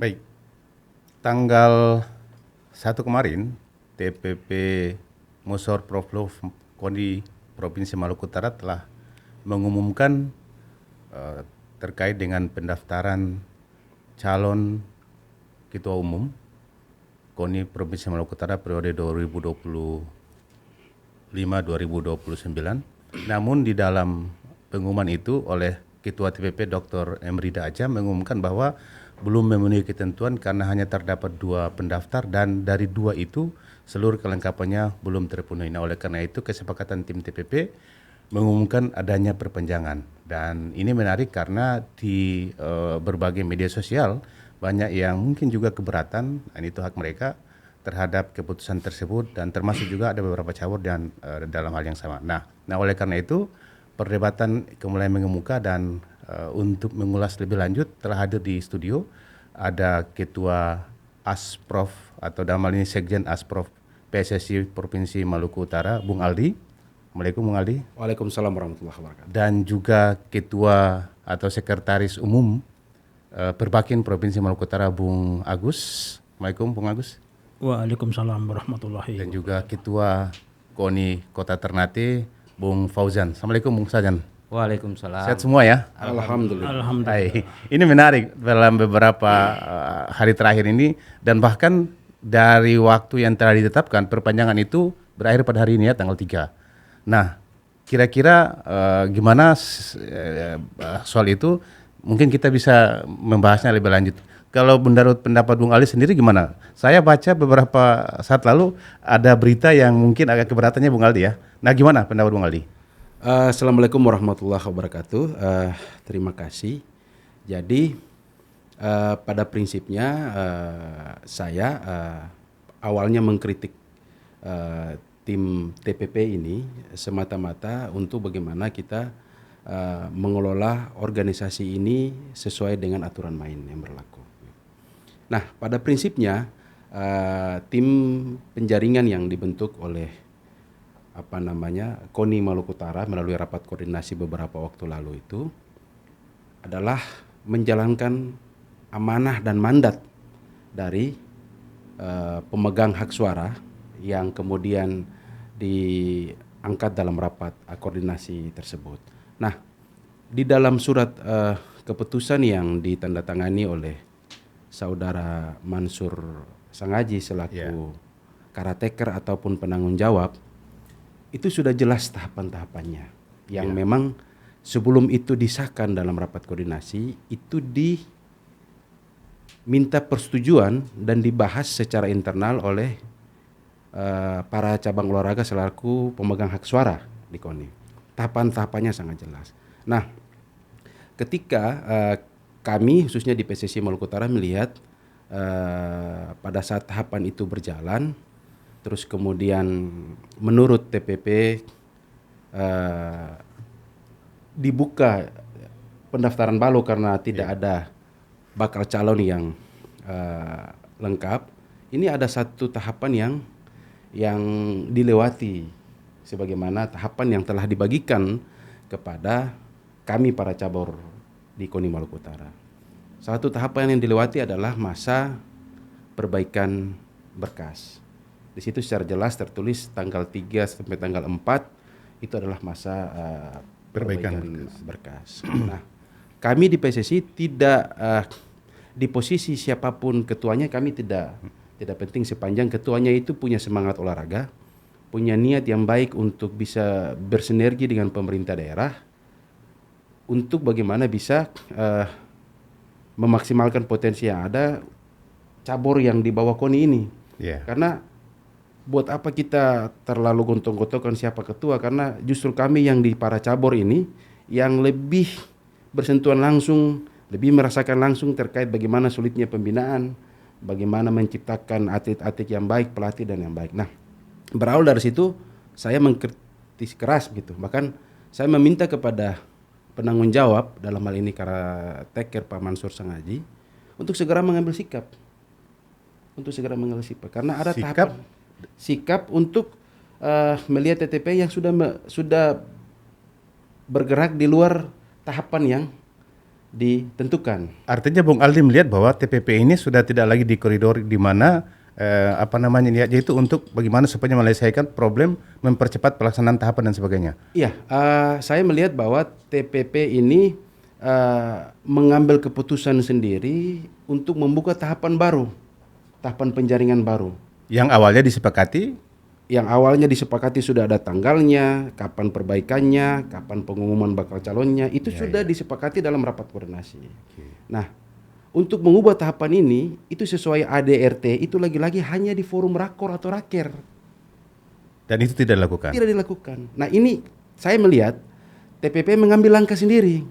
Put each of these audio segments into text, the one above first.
Baik, tanggal 1 kemarin TPP Musor Provlo Koni Provinsi Maluku Utara telah mengumumkan terkait dengan pendaftaran calon ketua umum KONI Provinsi Maluku Utara periode 2025-2029. Namun di dalam pengumuman itu oleh Ketua TPP Dr. Emrida Aja mengumumkan bahwa belum memenuhi ketentuan karena hanya terdapat 2 pendaftar dan dari 2 itu seluruh kelengkapannya belum terpenuhi. Nah, oleh karena itu kesepakatan tim TPP mengumumkan adanya perpanjangan, dan ini menarik karena di berbagai media sosial banyak yang mungkin juga keberatan, dan itu hak mereka terhadap keputusan tersebut, dan termasuk juga ada beberapa cabur dan dalam hal yang sama. Nah, oleh karena itu perdebatan kembali mengemuka, dan untuk mengulas lebih lanjut telah hadir di studio ada Ketua Asprof atau dalam hal ini Sekjen Asprof PSSI Provinsi Maluku Utara, Bung Aldi. Assalamualaikum Bung Aldi. Waalaikumsalam warahmatullahi wabarakatuh. Dan juga Ketua atau Sekretaris Umum Perbakin Provinsi Maluku Utara, Bung Agus. Assalamualaikum Bung Agus. Waalaikumsalam warahmatullahi Dan juga Ketua KONI Kota Ternate, Bung Fauzan. Assalamualaikum Bung Fauzan. Waalaikumsalam. Sehat semua ya? Alhamdulillah. Hai. Ini menarik dalam beberapa hari terakhir ini, dan bahkan dari waktu yang telah ditetapkan perpanjangan itu berakhir pada hari ini ya, tanggal 3. Nah, kira-kira gimana soal itu? Mungkin kita bisa membahasnya lebih lanjut. Kalau menurut pendapat Bung Ali sendiri gimana? Saya baca beberapa saat lalu ada berita yang mungkin agak keberatannya Bung Aldi ya. Nah, gimana pendapat Bung Aldi? Assalamualaikum warahmatullahi wabarakatuh. Terima kasih. Jadi pada prinsipnya saya awalnya mengkritik tim TPP ini semata-mata untuk bagaimana kita mengelola organisasi ini sesuai dengan aturan main yang berlaku. Nah, pada prinsipnya tim penjaringan yang dibentuk oleh KONI Maluku Utara melalui rapat koordinasi beberapa waktu lalu itu adalah menjalankan amanah dan mandat dari pemegang hak suara yang kemudian diangkat dalam rapat koordinasi tersebut. Nah, di dalam surat keputusan yang ditandatangani oleh Saudara Mansur Sangaji selaku karateker ataupun penanggung jawab, itu sudah jelas tahapan-tahapannya yang memang sebelum itu disahkan dalam rapat koordinasi itu diminta persetujuan dan dibahas secara internal oleh para cabang olahraga selaku pemegang hak suara di KONI. Tahapan-tahapannya sangat jelas. Nah, ketika kami khususnya di PSSI Maluku Utara melihat pada saat tahapan itu berjalan, terus kemudian menurut TPP dibuka pendaftaran baru karena tidak ada bakal calon yang lengkap. Ini ada satu tahapan yang dilewati sebagaimana tahapan yang telah dibagikan kepada kami para cabur di KONI Maluku Utara. Satu tahapan yang dilewati adalah masa perbaikan berkas. Di situ secara jelas tertulis tanggal 3 sampai tanggal 4 itu adalah masa perbaikan berkas. Nah, kami di PSSI tidak di posisi siapapun ketuanya, kami tidak penting sepanjang ketuanya itu punya semangat olahraga, punya niat yang baik untuk bisa bersinergi dengan pemerintah daerah untuk bagaimana bisa memaksimalkan potensi yang ada cabur yang di bawah KONI ini. Karena buat apa kita terlalu gontok-gontokan siapa ketua, karena justru kami yang di para cabur ini yang lebih bersentuhan langsung, lebih merasakan langsung terkait bagaimana sulitnya pembinaan, bagaimana menciptakan atlet-atlet yang baik, pelatih dan yang baik. Nah, berawal dari situ saya mengkritik keras gitu. Bahkan saya meminta kepada penanggung jawab dalam hal ini karateker Pak Mansur Sangaji untuk segera mengambil sikap. Karena ada tahapan sikap untuk melihat TTP yang sudah bergerak di luar tahapan yang ditentukan. Artinya Bung Aldi melihat bahwa TPP ini sudah tidak lagi di koridor di mana niatnya itu untuk bagaimana supaya menyelesaikan problem, mempercepat pelaksanaan tahapan dan sebagainya. Iya, saya melihat bahwa TPP ini mengambil keputusan sendiri untuk membuka tahapan baru, tahapan penjaringan baru. Yang awalnya disepakati, Yang awalnya disepakati sudah ada tanggalnya, kapan perbaikannya, kapan pengumuman bakal calonnya, itu sudah disepakati dalam rapat koordinasi. Nah, untuk mengubah tahapan ini, itu sesuai ADRT, itu lagi-lagi hanya di forum rakor atau raker. dan itu tidak dilakukan. Tidak dilakukan. Nah, ini saya melihat TPP mengambil langkah sendiri.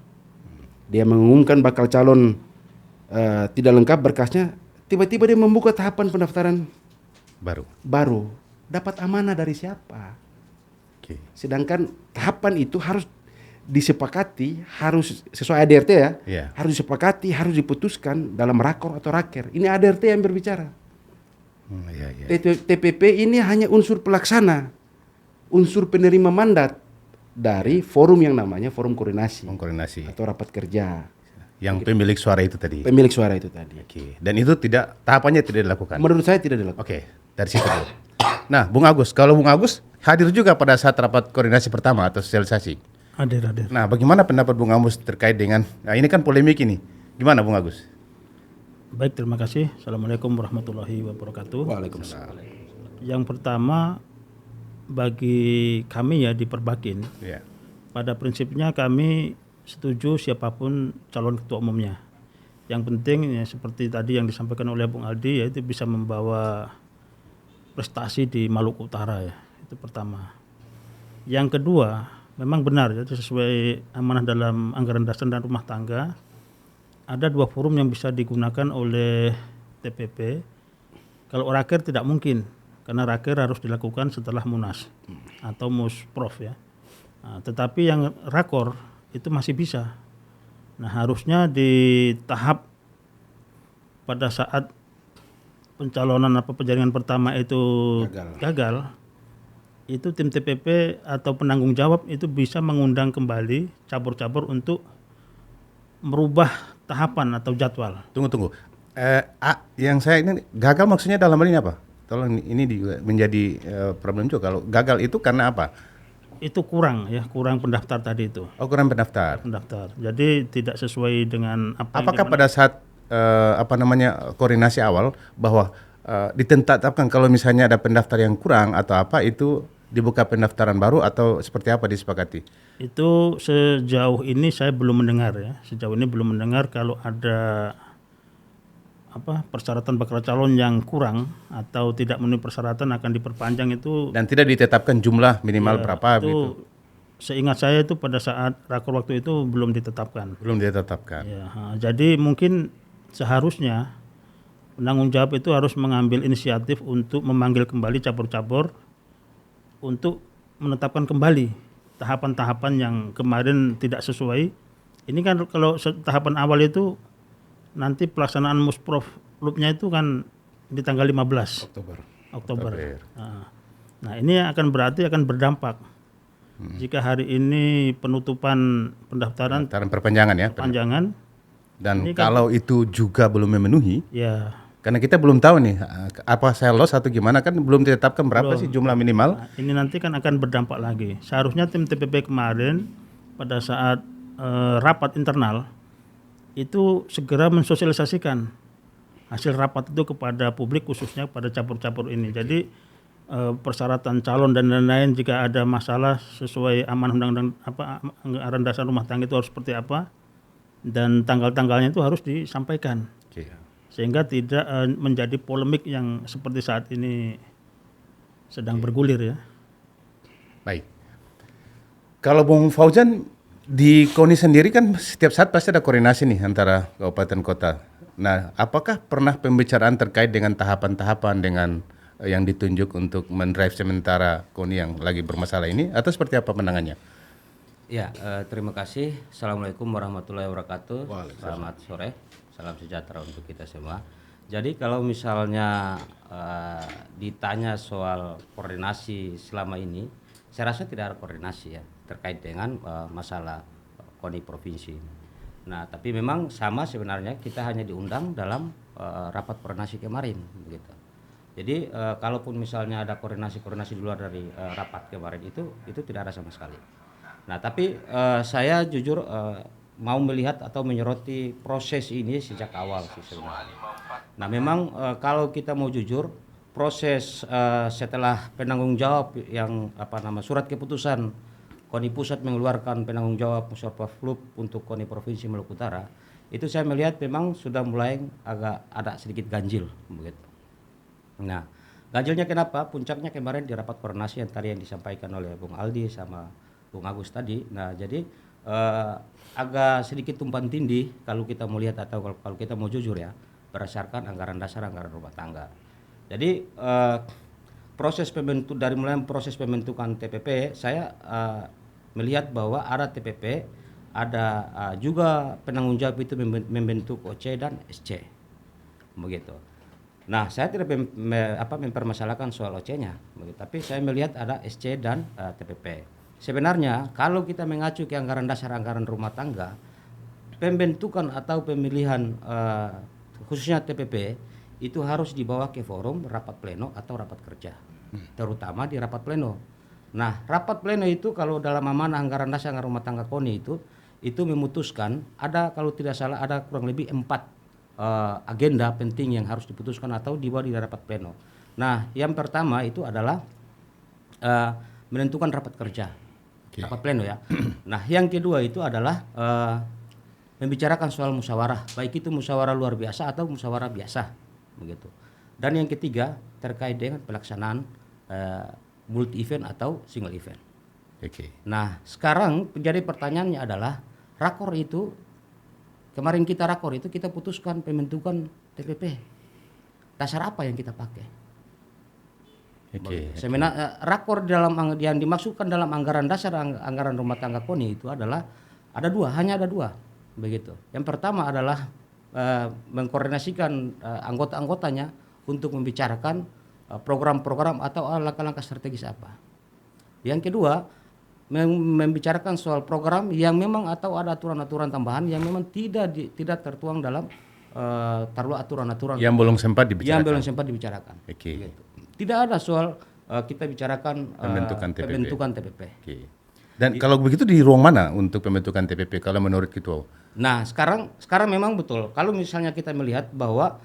Dia mengumumkan bakal calon tidak lengkap berkasnya, tiba-tiba dia membuka tahapan pendaftaran baru. Dapat amanah dari siapa? Oke. Sedangkan tahapan itu harus disepakati, harus sesuai ADRT ya, harus disepakati, harus diputuskan dalam rakor atau raker. Ini ADRT yang berbicara. TPP ini hanya unsur pelaksana, unsur penerima mandat dari forum yang namanya forum koordinasi atau rapat kerja. Yang pemilik suara itu tadi. Pemilik suara itu tadi. Oke. Dan itu tahapannya tidak dilakukan. Menurut saya tidak dilakukan. Oke, dari situ dulu. Nah, Bung Agus, kalau Bung Agus hadir juga pada saat rapat koordinasi pertama atau sosialisasi. Hadir. Nah, bagaimana pendapat Bung Agus terkait dengan, ini kan polemik ini. Gimana Bung Agus? Baik, terima kasih. Assalamualaikum warahmatullahi wabarakatuh. Waalaikumsalam. Yang pertama, bagi kami ya di Perbakin, pada prinsipnya kami setuju siapapun calon ketua umumnya. Yang penting ya seperti tadi yang disampaikan oleh Bung Aldi, yaitu bisa membawa prestasi di Maluku Utara ya. Itu pertama. Yang kedua, memang benar ya, sesuai amanah dalam anggaran dasar dan rumah tangga, ada 2 forum yang bisa digunakan oleh TPP. Kalau raker tidak mungkin, karena raker harus dilakukan setelah Munas atau Musprov ya. Nah, tetapi yang rakor itu masih bisa. Nah, harusnya di tahap pada saat pencalonan penjaringan pertama itu gagal, itu tim TPP atau penanggung jawab itu bisa mengundang kembali cabur-cabur untuk merubah tahapan atau jadwal. Tunggu. Yang saya ini gagal maksudnya dalam hal ini apa? Tolong ini juga menjadi problem juga. Kalau gagal itu karena apa? Itu kurang pendaftar tadi itu. Oh, kurang pendaftar. Jadi tidak sesuai dengan apa. Apakah pada saat koordinasi awal bahwa ditetapkan kalau misalnya ada pendaftar yang kurang atau apa itu dibuka pendaftaran baru atau seperti apa disepakati? Itu sejauh ini saya belum mendengar ya. Sejauh ini belum mendengar kalau ada persyaratan bakal calon yang kurang atau tidak memenuhi persyaratan akan diperpanjang itu. Dan tidak ditetapkan jumlah minimal berapa gitu. Seingat saya itu pada saat rakor waktu itu belum ditetapkan. Ya, jadi mungkin seharusnya penanggung jawab itu harus mengambil inisiatif untuk memanggil kembali cabur-cabur untuk menetapkan kembali tahapan-tahapan yang kemarin tidak sesuai. Ini kan kalau tahapan awal itu nanti pelaksanaan Musprov loopnya itu kan di tanggal 15 Oktober. Nah, ini akan berdampak. Jika hari ini penutupan pendaftaran perpanjangan. Dan kalau itu juga belum memenuhi, ya. Karena kita belum tahu nih apa saya loss atau gimana, kan belum ditetapkan berapa sih jumlah minimal. Nah, ini nanti kan akan berdampak lagi. Seharusnya tim TPP kemarin pada saat rapat internal itu segera mensosialisasikan hasil rapat itu kepada publik, khususnya pada cabur-cabur ini. Jadi persyaratan calon dan lain-lain, jika ada masalah sesuai amanah undang-undang anggaran dasar rumah tangga itu harus seperti apa, dan tanggal-tanggalnya itu harus disampaikan. Sehingga tidak menjadi polemik yang seperti saat ini sedang bergulir ya. Baik. Kalau Bung Fauzan, di KONI sendiri kan setiap saat pasti ada koordinasi nih antara kabupaten kota. Nah, apakah pernah pembicaraan terkait dengan tahapan-tahapan dengan yang ditunjuk untuk mendrive sementara KONI yang lagi bermasalah ini, atau seperti apa pandangannya? Ya, terima kasih. Assalamualaikum warahmatullahi wabarakatuh. Selamat sore, salam sejahtera untuk kita semua. Jadi kalau misalnya ditanya soal koordinasi selama ini, saya rasa tidak ada koordinasi ya terkait dengan masalah KONI provinsi. Nah, tapi memang sama sebenarnya kita hanya diundang dalam rapat koordinasi kemarin begitu. Jadi kalaupun misalnya ada koordinasi di luar dari rapat kemarin itu tidak ada sama sekali. Nah, tapi saya jujur mau melihat atau menyoroti proses ini sejak awal sih sebenarnya. Nah, memang kalau kita mau jujur, proses setelah penanggung jawab yang surat keputusan KONI Pusat mengeluarkan penanggung jawab Musyawarah untuk KONI Provinsi Maluku Utara, itu saya melihat memang sudah mulai agak ada sedikit ganjil begitu. Nah, ganjilnya kenapa? Puncaknya kemarin di rapat koordinasi yang tadi yang disampaikan oleh Bung Aldi sama Bung Agus tadi. Nah, jadi agak sedikit tumpang tindih kalau kita mau lihat atau kalau kita mau jujur ya, berdasarkan anggaran dasar, anggaran rumah tangga. Jadi dari mulai proses pembentukan TPP, saya melihat bahwa ada TPP, ada juga penanggung jawab itu membentuk OC dan SC, begitu. Nah, saya tidak mempermasalahkan soal OC-nya, tapi saya melihat ada SC dan TPP. Sebenarnya kalau kita mengacu ke anggaran dasar, anggaran rumah tangga, pembentukan atau pemilihan khususnya TPP itu harus dibawa ke forum rapat pleno atau rapat kerja, terutama di rapat pleno. Nah, rapat pleno itu kalau dalam amanah anggaran dasar anggaran rumah tangga KONI itu memutuskan ada, kalau tidak salah ada kurang lebih 4 agenda penting yang harus diputuskan atau dibawa di rapat pleno. Nah, yang pertama itu adalah menentukan rapat kerja, rapat pleno ya. Nah, yang kedua itu adalah membicarakan soal musyawarah, baik itu musyawarah luar biasa atau musyawarah biasa, begitu. Dan yang ketiga terkait dengan pelaksanaan multi event atau single event. Nah, sekarang menjadi pertanyaannya adalah rakor itu, kemarin kita rakor itu kita putuskan pembentukan TPP. Dasar apa yang kita pakai? Rakor yang dimasukkan dalam anggaran dasar anggaran rumah tangga KONI itu adalah hanya ada dua, begitu. Yang pertama adalah mengkoordinasikan anggota-anggotanya untuk membicarakan program-program atau langkah-langkah strategis apa. Yang kedua, membicarakan soal program yang memang atau ada aturan-aturan tambahan yang memang tidak tertuang dalam aturan-aturan yang belum sempat dibicarakan. Gitu. Tidak ada soal kita bicarakan pembentukan TPP. Dan kalau begitu di ruang mana untuk pembentukan TPP kalau menurut Ketua? Nah, sekarang memang betul. Kalau misalnya kita melihat bahwa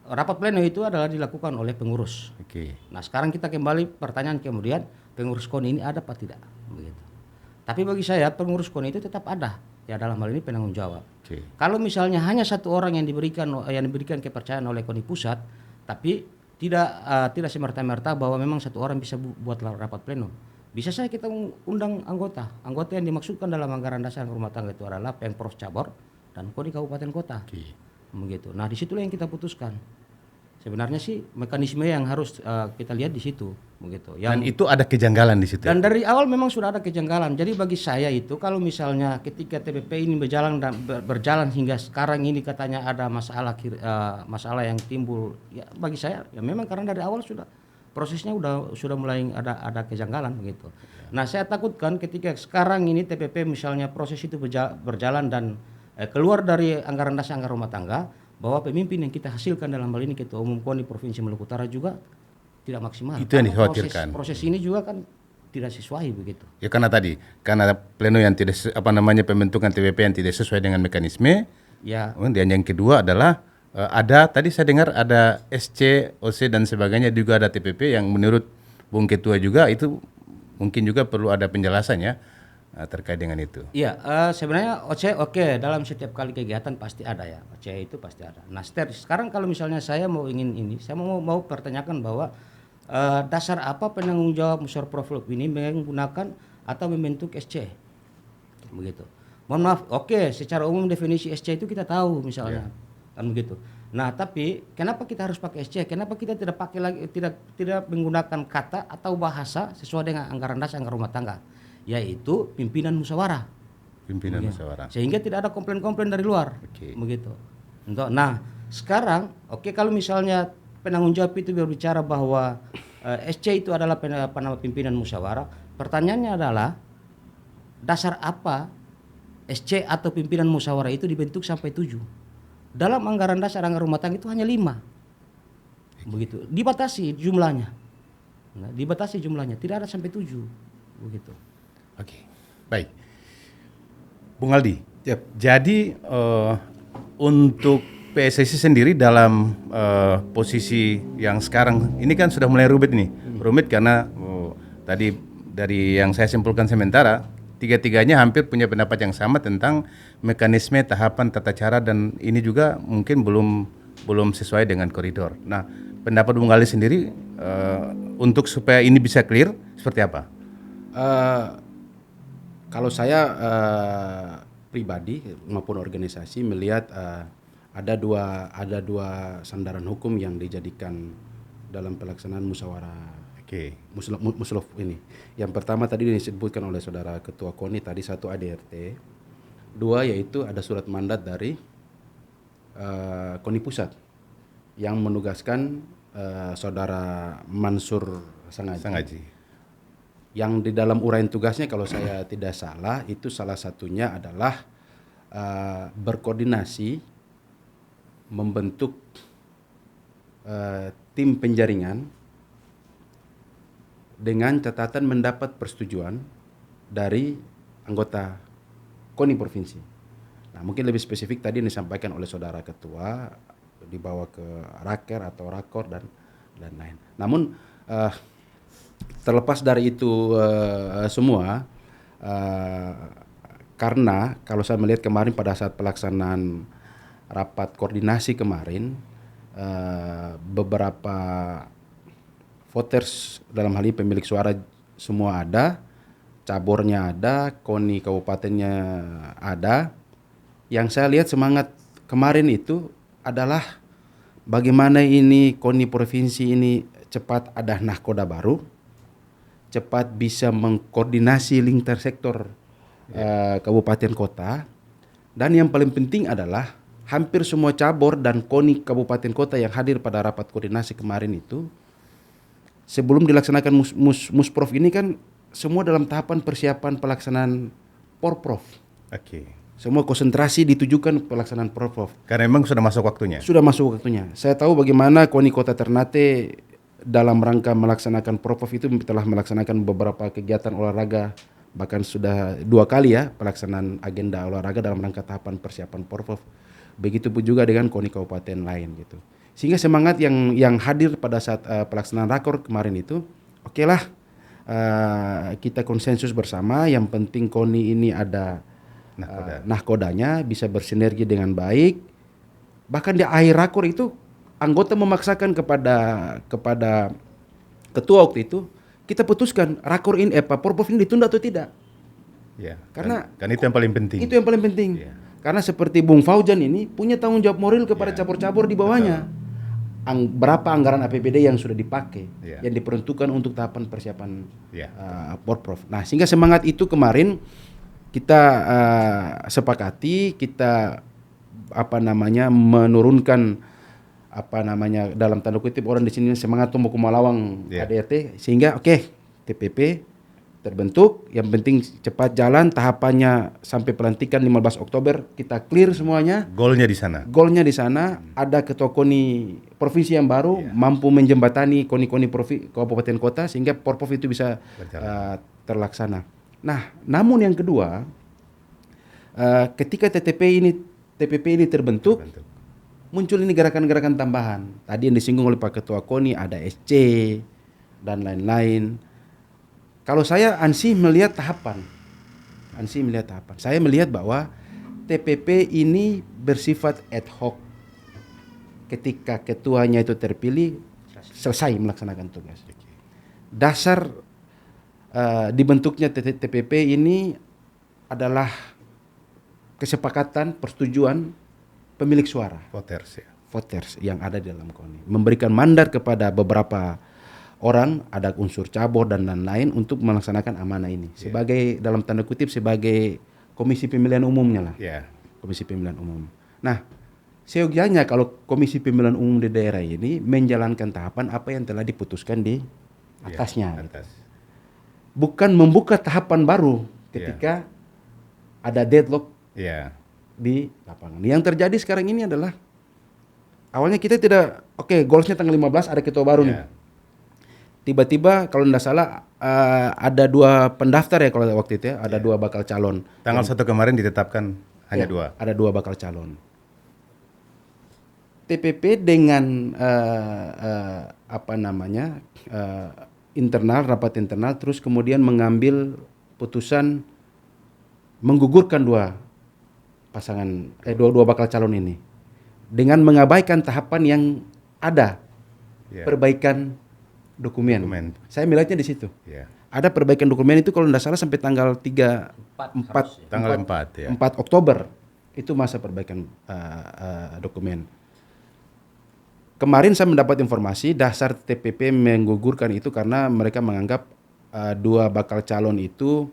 rapat pleno itu adalah dilakukan oleh pengurus. Nah, sekarang kita kembali pertanyaan kemudian, pengurus KONI ini ada apa tidak? Begitu. Tapi bagi saya pengurus KONI itu tetap ada. Ya, dalam hal ini penanggung jawab. Kalau misalnya hanya satu orang yang diberikan kepercayaan oleh KONI pusat, tapi tidak semerta-merta bahwa memang satu orang bisa buat rapat pleno. Bisa saja kita undang anggota yang dimaksudkan dalam anggaran dasar rumah tangga itu adalah Pemprov Cabur dan KONI kabupaten kota. Begitu. Nah, disitulah yang kita putuskan. Sebenarnya sih mekanisme yang harus kita lihat di situ, begitu. Dan itu ada kejanggalan di situ. Dan dari awal memang sudah ada kejanggalan. Jadi bagi saya itu kalau misalnya ketika TPP ini berjalan hingga sekarang ini katanya ada masalah yang timbul, ya bagi saya ya memang karena dari awal prosesnya sudah mulai ada kejanggalan begitu. Nah, saya takutkan ketika sekarang ini TPP misalnya proses itu berjalan dan keluar dari anggaran dasar anggaran rumah tangga, bahwa pemimpin yang kita hasilkan dalam hal ini Ketua Umum KONI Provinsi Maluku Utara juga tidak maksimal. Itu yang dikhawatirkan. Proses ini juga kan tidak sesuai begitu. Ya karena pleno yang tidak pembentukan TPP yang tidak sesuai dengan mekanisme. Ya. Dan yang kedua adalah tadi saya dengar ada SC, OC dan sebagainya, juga ada TPP yang menurut Bung Ketua juga itu mungkin juga perlu ada penjelasan ya terkait dengan itu. Iya, sebenarnya OC dalam setiap kali kegiatan pasti ada ya, OC itu pasti ada. Nah, sekarang kalau misalnya saya mau pertanyakan bahwa dasar apa penanggung jawab Musyawarah Profil ini menggunakan atau membentuk SC, begitu. Mohon maaf, secara umum definisi SC itu kita tahu misalnya, kan begitu. Nah, tapi kenapa kita harus pakai SC? Kenapa kita tidak pakai lagi, tidak menggunakan kata atau bahasa sesuai dengan anggaran dasar anggaran rumah tangga, yaitu pimpinan musyawarah. Musyawarah. Sehingga tidak ada komplain-komplain dari luar. Begitu. Nah, sekarang kalau misalnya penanggung jawab itu berbicara bahwa SC itu adalah pimpinan musyawarah, pertanyaannya adalah dasar apa SC atau pimpinan musyawarah itu dibentuk sampai 7. Dalam anggaran dasar anggaran rumah tangga itu hanya 5. Begitu. Dibatasi jumlahnya. Nah, dibatasi jumlahnya, tidak ada sampai 7. Begitu. Oke. Baik. Bung Aldi. Yep. Jadi untuk PSSI sendiri dalam posisi yang sekarang ini kan sudah mulai rumit nih. Rumit karena tadi dari yang saya simpulkan sementara, tiga-tiganya hampir punya pendapat yang sama tentang mekanisme, tahapan, tata cara, dan ini juga mungkin belum sesuai dengan koridor. Nah, pendapat Bung Aldi sendiri untuk supaya ini bisa clear seperti apa? Kalau saya pribadi maupun organisasi melihat ada dua sandaran hukum yang dijadikan dalam pelaksanaan musyawarah Musluf ini. Yang pertama tadi disebutkan oleh saudara Ketua KONI tadi, 1 ADRT, 2 yaitu ada surat mandat dari KONI Pusat yang menugaskan saudara Mansur Sangaji. Yang di dalam uraian tugasnya kalau saya tidak salah itu salah satunya adalah berkoordinasi membentuk tim penjaringan dengan catatan mendapat persetujuan dari anggota KONI provinsi. Nah, mungkin lebih spesifik tadi yang disampaikan oleh saudara ketua dibawa ke raker atau rakor dan lain. Namun terlepas dari itu semua, karena kalau saya melihat kemarin pada saat pelaksanaan rapat koordinasi kemarin, beberapa voters dalam hal ini pemilik suara semua ada, cabornya ada, KONI kabupatennya ada. Yang saya lihat semangat kemarin itu adalah bagaimana ini KONI provinsi ini cepat ada nahkoda baru, cepat bisa mengkoordinasi lintas sektor kabupaten kota, dan yang paling penting adalah hampir semua cabur dan KONI kabupaten kota yang hadir pada rapat koordinasi kemarin itu sebelum dilaksanakan Musprov ini kan semua dalam tahapan persiapan pelaksanaan Porprov. Oke. Semua konsentrasi ditujukan pelaksanaan Porprov. Karena memang sudah masuk waktunya. Sudah masuk waktunya. Saya tahu bagaimana KONI Kota Ternate dalam rangka melaksanakan Porprov itu telah melaksanakan beberapa kegiatan olahraga, bahkan sudah 2 kali ya pelaksanaan agenda olahraga dalam rangka tahapan persiapan Porprov. Begitupun juga dengan KONI kabupaten lain gitu. Sehingga semangat yang hadir pada saat pelaksanaan rakor kemarin itu, okelah, kita konsensus bersama, yang penting KONI ini ada nahkodanya, bisa bersinergi dengan baik. Bahkan di akhir rakor itu anggota memaksakan kepada ketua waktu itu, kita putuskan rakor ini Porprov ini ditunda atau tidak. Ya, karena kan itu yang paling penting. Itu yang paling penting. Ya. Karena seperti Bung Faujan ini punya tanggung jawab moral kepada cabur-cabur di bawahnya. Berapa anggaran APBD yang sudah dipakai, yang diperuntukkan untuk tahapan persiapan Porprov. Nah, sehingga semangat itu kemarin kita sepakati, kita menurunkan dalam tanda kutip orang di sini semangat tumbuh kumalawang ADRT, sehingga TPP terbentuk, yang penting cepat jalan tahapannya sampai pelantikan 15 Oktober kita clear semuanya. Golnya di sana. Ada ketua KONI provinsi yang baru mampu menjembatani KONI kabupaten kota sehingga Porprov itu bisa terlaksana. Nah, namun yang kedua, ketika TPP ini terbentuk, muncul ini gerakan-gerakan tambahan. Tadi yang disinggung oleh Pak Ketua KONI ada SC dan lain-lain. Kalau saya ansih melihat tahapan. Saya melihat bahwa TPP ini bersifat ad hoc. Ketika ketuanya itu terpilih, selesai melaksanakan tugas. Dasar dibentuknya TPP ini adalah kesepakatan, persetujuan pemilik suara. Voters yang ada di dalam KONI. Memberikan mandat kepada beberapa orang, ada unsur cabur dan lain-lain untuk melaksanakan amanah ini. Sebagai dalam tanda kutip sebagai komisi pemilihan umumnya lah. Komisi pemilihan umum. Nah, seyogianya kalau komisi pemilihan umum di daerah ini menjalankan tahapan apa yang telah diputuskan di atasnya. Bukan membuka tahapan baru ketika ada deadlock Iya. di lapangan. Yang terjadi sekarang ini adalah awalnya kita tidak goalsnya tanggal 15 ada ketua baru nih. Tiba-tiba kalau tidak salah ada 2 pendaftar ya kalau waktu itu ya, ada 2 bakal calon. Tanggal 1 kemarin ditetapkan hanya 2. Ada 2 bakal calon. TPP dengan rapat internal, terus kemudian mengambil putusan menggugurkan 2 bakal calon ini dengan mengabaikan tahapan yang ada, perbaikan dokumen. Saya melihatnya di situ. Ada perbaikan dokumen itu kalau tidak salah sampai tanggal 4 Oktober itu masa perbaikan dokumen. Kemarin saya mendapat informasi dasar TPP menggugurkan itu karena mereka menganggap 2 bakal calon itu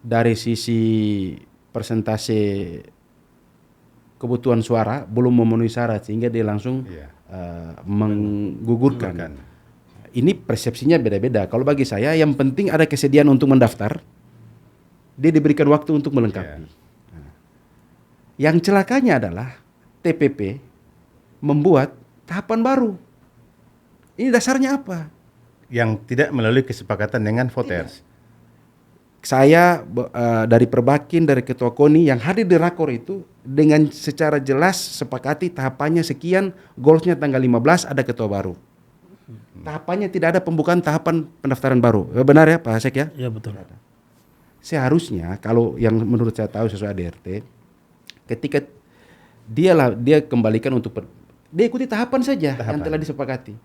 dari sisi persentase kebutuhan suara belum memenuhi syarat sehingga dia langsung menggugurkan. Ini persepsinya beda-beda. Kalau bagi saya yang penting ada kesediaan untuk mendaftar, dia diberikan waktu untuk melengkapi. Yang celakanya adalah TPP membuat tahapan baru. Ini dasarnya apa? Yang tidak melalui kesepakatan dengan voters. Saya dari Perbakin, dari Ketua KONI yang hadir di rakor itu dengan secara jelas sepakati tahapannya sekian, goalsnya tanggal 15 ada ketua baru. Tahapannya tidak ada pembukaan tahapan pendaftaran baru. Benar ya Pak Hasek ya? Iya betul. Seharusnya kalau yang menurut saya tahu sesuai ADRT, ketika dia kembalikan untuk dia ikuti tahapan saja yang telah disepakati.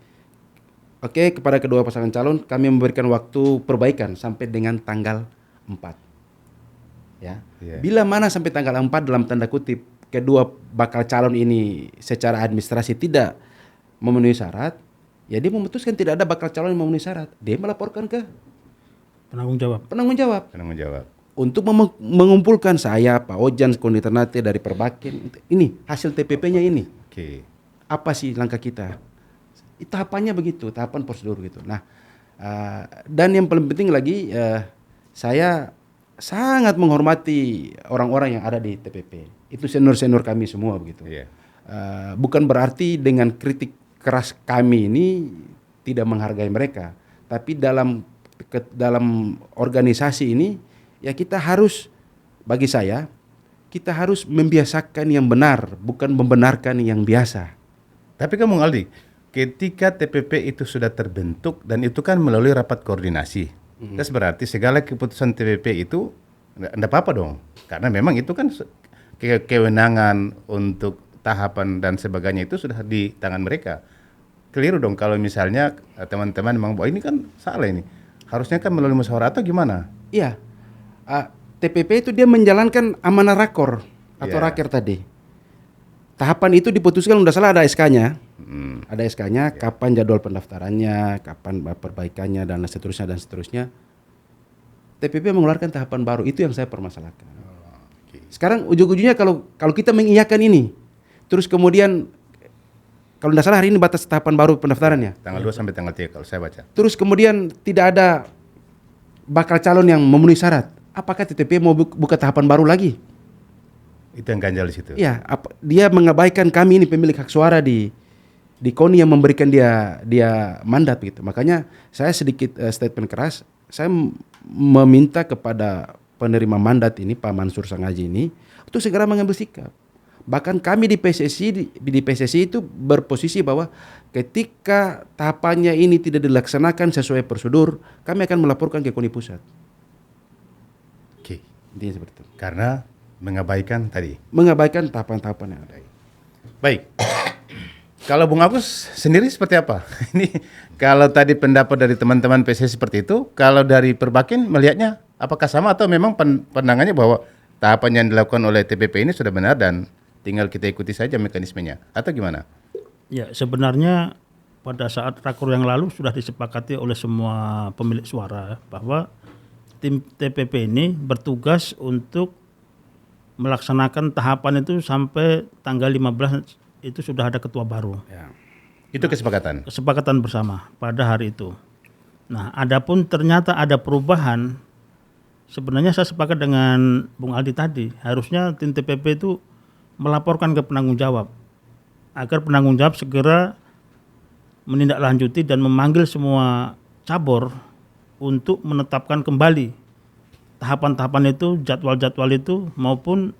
Oke, kepada kedua pasangan calon kami memberikan waktu perbaikan sampai dengan tanggal 4. Ya. Bila mana sampai tanggal 4 dalam tanda kutip kedua bakal calon ini secara administrasi tidak memenuhi syarat, ya dia memutuskan tidak ada bakal calon yang memenuhi syarat. Dia melaporkan ke penanggung jawab. Untuk mengumpulkan saya, Pak Ojan, Kondi Ternate dari Perbakin. Ini hasil TPP-nya ini. Apa sih langkah kita? Tahapannya begitu, tahapan prosedur gitu. Nah, dan yang paling penting lagi, saya sangat menghormati orang-orang yang ada di TPP. Itu senior-senior kami semua begitu. Bukan berarti dengan kritik keras kami ini tidak menghargai mereka, tapi dalam organisasi ini ya kita harus, bagi saya, kita harus membiasakan yang benar, bukan membenarkan yang biasa. Tapi kamu Aldi, ketika TPP itu sudah terbentuk dan itu kan melalui rapat koordinasi, terus berarti segala keputusan TPP itu enggak apa-apa dong, karena memang itu kan kewenangan untuk tahapan dan sebagainya itu sudah di tangan mereka. Keliru dong kalau misalnya teman-teman memang bahwa ini kan salah ini. Harusnya kan melalui musyawarah atau gimana? Iya. TPP itu dia menjalankan amanah rakor atau raker tadi. Tahapan itu diputuskan udah salah ada SK-nya. Ada SK-nya, kapan jadwal pendaftarannya, kapan perbaikannya dan seterusnya. TPP mengeluarkan tahapan baru, itu yang saya permasalahkan. Sekarang ujung-ujungnya kalau kita mengiyakan ini, terus kemudian kalau tidak salah hari ini batas tahapan baru pendaftarannya. Tanggal 2 sampai tanggal 3 kalau saya baca. Terus kemudian tidak ada bakal calon yang memenuhi syarat. Apakah TPP mau buka tahapan baru lagi? Itu yang ganjal di situ. Iya, dia mengabaikan kami ini pemilik hak suara di KONI yang memberikan dia mandat gitu. Makanya saya sedikit statement keras. Saya meminta kepada penerima mandat ini Pak Mansur Sangaji ini untuk segera mengambil sikap. Bahkan kami di PSSI itu berposisi bahwa ketika tahapannya ini tidak dilaksanakan sesuai prosedur, kami akan melaporkan ke KONI pusat. Intinya seperti itu. Karena mengabaikan tahapan-tahapan yang ada. Baik. Kalau Bung Agus sendiri seperti apa? Ini kalau tadi pendapat dari teman-teman PSSI seperti itu, kalau dari Perbakin melihatnya apakah sama atau memang pandangannya bahwa tahapan yang dilakukan oleh TPP ini sudah benar dan tinggal kita ikuti saja mekanismenya atau gimana? Ya, sebenarnya pada saat rakor yang lalu sudah disepakati oleh semua pemilik suara bahwa tim TPP ini bertugas untuk melaksanakan tahapan itu sampai tanggal 15 itu sudah ada ketua baru. Itu kesepakatan? Kesepakatan bersama pada hari itu. Nah, adapun ternyata ada perubahan sebenarnya saya sepakat dengan Bung Aldi tadi. Harusnya tim TPP itu melaporkan ke penanggung jawab agar penanggung jawab segera menindaklanjuti dan memanggil semua cabur untuk menetapkan kembali tahapan-tahapan itu, jadwal-jadwal itu maupun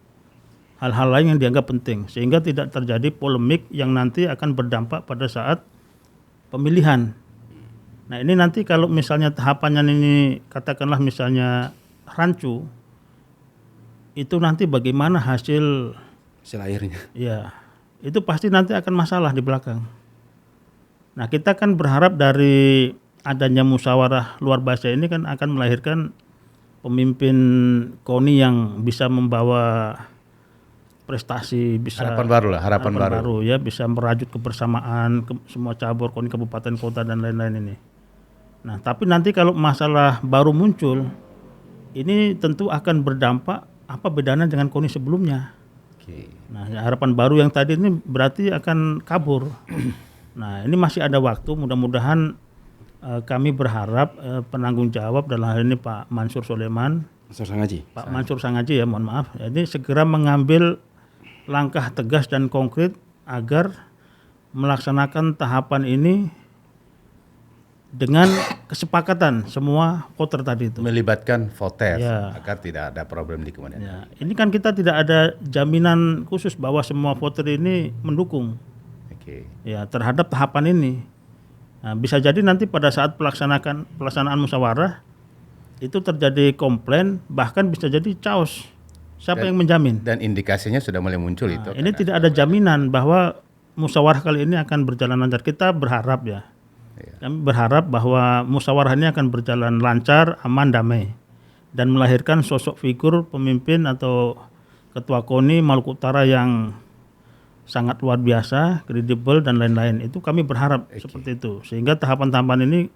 hal-hal lain yang dianggap penting sehingga tidak terjadi polemik yang nanti akan berdampak pada saat pemilihan. Nah ini nanti kalau misalnya tahapannya ini katakanlah misalnya rancu, itu nanti bagaimana hasil akhirnya. ya itu pasti nanti akan masalah di belakang. Nah kita kan berharap dari adanya musyawarah luar biasa ini kan akan melahirkan pemimpin KONI yang bisa membawa prestasi, bisa harapan baru ya, bisa merajut kebersamaan semua cabur KONI kabupaten kota dan lain-lain ini. Nah tapi nanti kalau masalah baru muncul, ini tentu akan berdampak apa bedanya dengan KONI sebelumnya. Nah harapan baru yang tadi ini berarti akan kabur. Nah ini masih ada waktu, mudah-mudahan kami berharap penanggung jawab dalam hal ini Pak Mansur Soleman, Pak Mansur Sangaji ya, mohon maaf, jadi segera mengambil langkah tegas dan konkret agar melaksanakan tahapan ini dengan kesepakatan semua voter tadi itu. Melibatkan voter Ya. agar tidak ada problem di kemudian. Ya, ini kan kita tidak ada jaminan khusus bahwa semua voter ini mendukung ya terhadap tahapan ini. Nah, bisa jadi nanti pada saat pelaksanaan musyawarah itu terjadi komplain, bahkan bisa jadi chaos. Siapa yang menjamin? Dan indikasinya sudah mulai muncul itu. Ini tidak ada jaminan bahwa musyawarah kali ini akan berjalan lancar. Kita berharap ya. Kami berharap bahwa musyawarah ini akan berjalan lancar, aman, damai dan melahirkan sosok figur pemimpin atau ketua KONI Maluku Utara yang sangat luar biasa, kredibel dan lain-lain. Itu kami berharap seperti itu. Sehingga tahapan-tahapan ini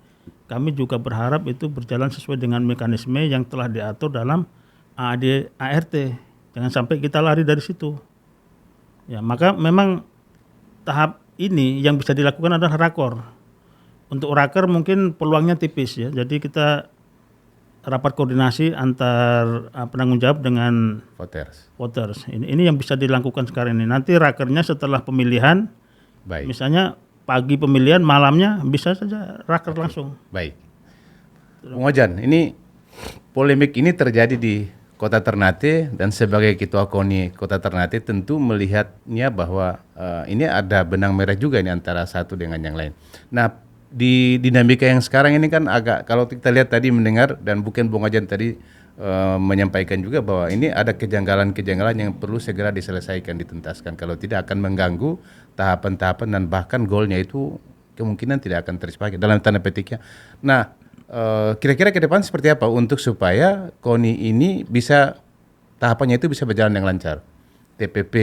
kami juga berharap itu berjalan sesuai dengan mekanisme yang telah diatur dalam AAD ART. Jangan sampai kita lari dari situ. Ya, maka memang tahap ini yang bisa dilakukan adalah rakor. Untuk raker mungkin peluangnya tipis ya. Jadi kita rapat koordinasi antar penanggung jawab dengan voters. Ini yang bisa dilakukan sekarang ini. Nanti rakernya setelah pemilihan, misalnya pagi pemilihan, malamnya bisa saja raker langsung. Baik. Bung Ojan, ini polemik ini terjadi di Kota Ternate dan sebagai Ketua KONI Kota Ternate tentu melihatnya bahwa ini ada benang merah juga ini antara satu dengan yang lain. Nah, di dinamika yang sekarang ini kan agak, kalau kita lihat tadi mendengar dan bukan Bung Ojan tadi menyampaikan juga bahwa ini ada kejanggalan-kejanggalan yang perlu segera diselesaikan, dituntaskan. Kalau tidak akan mengganggu tahapan-tahapan dan bahkan goalnya itu kemungkinan tidak akan tercapai dalam tanda petiknya. Nah, kira-kira ke depan seperti apa untuk supaya KONI ini bisa tahapannya itu bisa berjalan yang lancar? TPP,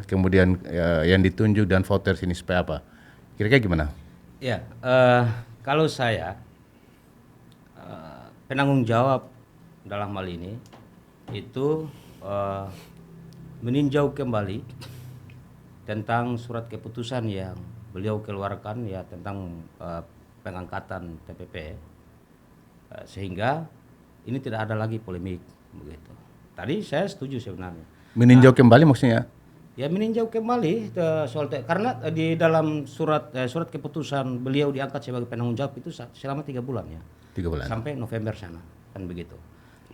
kemudian yang ditunjuk dan voters ini supaya apa? Kira-kira gimana? Ya, kalau saya penanggung jawab dalam hal ini itu meninjau kembali tentang surat keputusan yang beliau keluarkan ya tentang pengangkatan TPP, sehingga ini tidak ada lagi polemik begitu. Tadi saya setuju sebenarnya. Meninjau kembali maksudnya? Ya meninjau kembali soal karena di dalam surat keputusan beliau diangkat sebagai penanggung jawab itu selama 3 bulan ya. 3 bulan. Sampai November sana kan begitu.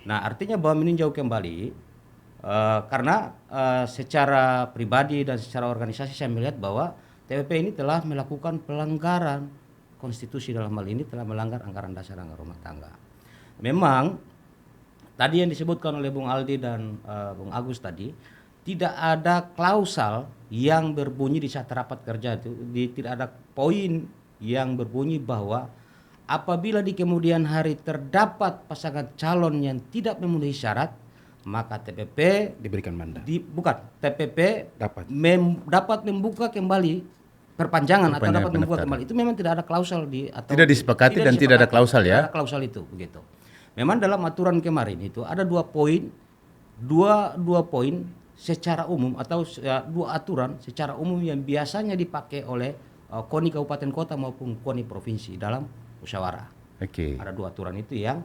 Nah artinya bahwa meninjau kembali karena secara pribadi dan secara organisasi saya melihat bahwa TPP ini telah melakukan pelanggaran konstitusi, dalam hal ini telah melanggar anggaran dasar anggaran rumah tangga. Memang tadi yang disebutkan oleh Bung Aldi dan Bung Agus tadi, tidak ada klausal yang berbunyi di saat rapat kerja itu, tidak ada poin yang berbunyi bahwa apabila di kemudian hari terdapat pasangan calon yang tidak memenuhi syarat, maka TPP diberikan mandat. TPP dapat membuka kembali perpanjangan atau dapat membuka kembali. Itu memang tidak ada klausal tidak disepakati dan tidak ada klausal ya. Tidak ada klausal itu begitu. Memang dalam aturan kemarin itu ada dua poin secara umum atau 2 aturan secara umum yang biasanya dipakai oleh KONI kabupaten kota maupun KONI provinsi dalam musyawarah. Ada 2 aturan itu yang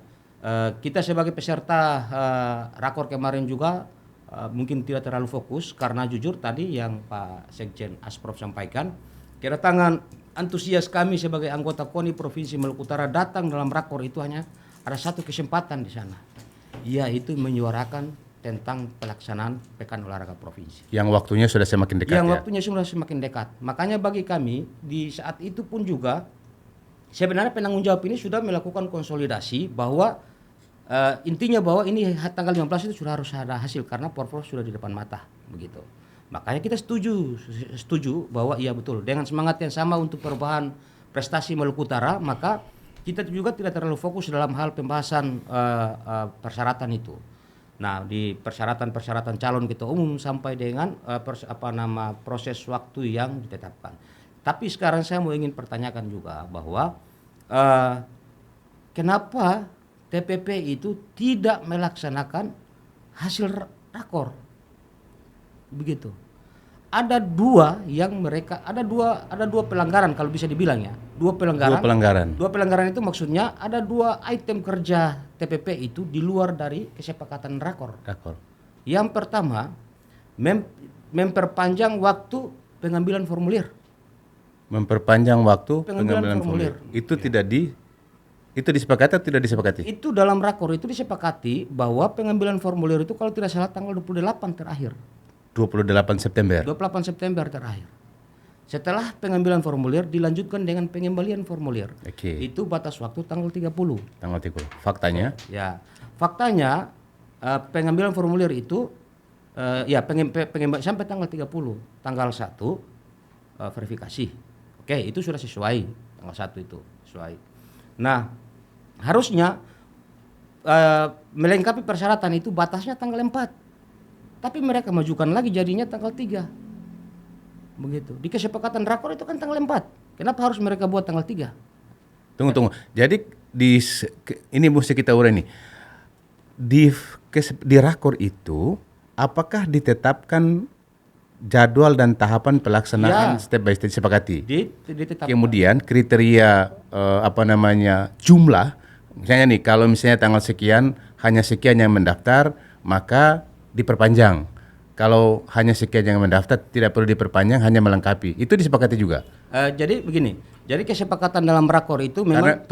kita sebagai peserta rakor kemarin juga mungkin tidak terlalu fokus karena jujur tadi yang Pak Sekjen Asprof sampaikan, kedatangan antusias kami sebagai anggota KONI Provinsi Maluku Utara datang dalam rakor itu hanya ada satu kesempatan di sana, yaitu menyuarakan tentang pelaksanaan Pekan Olahraga Provinsi. Yang waktunya sudah semakin dekat. Yang waktunya sudah semakin dekat. Makanya bagi kami di saat itu pun juga sebenarnya penanggung jawab ini sudah melakukan konsolidasi bahwa intinya bahwa ini tanggal 15 itu sudah harus ada hasil karena Porpor sudah di depan mata begitu. Makanya kita setuju bahwa iya betul dengan semangat yang sama untuk perubahan prestasi Maluku Utara, maka kita juga tidak terlalu fokus dalam hal pembahasan persyaratan itu. Nah, di persyaratan calon ketua umum sampai dengan proses waktu yang ditetapkan. Tapi sekarang saya mau ingin pertanyakan juga bahwa kenapa TPP itu tidak melaksanakan hasil rakor, begitu. Ada dua pelanggaran kalau bisa dibilang ya, dua pelanggaran itu maksudnya ada dua item kerja TPP itu di luar dari kesepakatan rakor. Yang pertama memperpanjang waktu pengambilan formulir. Itu disepakati atau tidak disepakati? Itu dalam rakor itu disepakati bahwa pengambilan formulir itu kalau tidak salah tanggal 28 terakhir. 28 September terakhir. Setelah pengambilan formulir dilanjutkan dengan pengembalian formulir. Itu batas waktu tanggal 30. Faktanya? Ya. Faktanya pengambilan formulir itu sampai tanggal 30. Tanggal 1 verifikasi. Oke, itu sudah sesuai. Tanggal 1 itu sesuai. Nah, harusnya melengkapi persyaratan itu batasnya tanggal 4. Tapi mereka majukan lagi jadinya tanggal 3. Begitu. Di kesepakatan rakor itu kan tanggal 4. Kenapa harus mereka buat tanggal 3? Tunggu. Jadi ini mesti kita urai nih. Di rakor itu apakah ditetapkan jadwal dan tahapan pelaksanaan step by step disepakati? Ditetapkan. Kemudian kriteria jumlah, misalnya nih kalau misalnya tanggal sekian hanya sekian yang mendaftar, maka diperpanjang. Kalau hanya sekian yang mendaftar tidak perlu diperpanjang, hanya melengkapi. Itu disepakati juga. Jadi begini. Jadi kesepakatan dalam rakor itu memang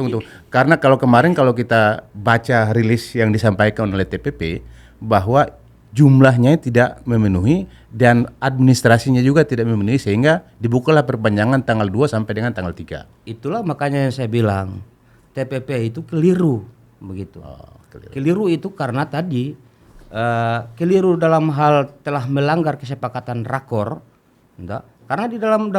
karena kalau kemarin kalau kita baca rilis yang disampaikan oleh TPP bahwa jumlahnya tidak memenuhi dan administrasinya juga tidak memenuhi sehingga dibukalah perpanjangan tanggal 2 sampai dengan tanggal 3. Itulah makanya yang saya bilang TPP itu keliru begitu. Keliru itu karena tadi keliru dalam hal telah melanggar kesepakatan rakor, karena di dalam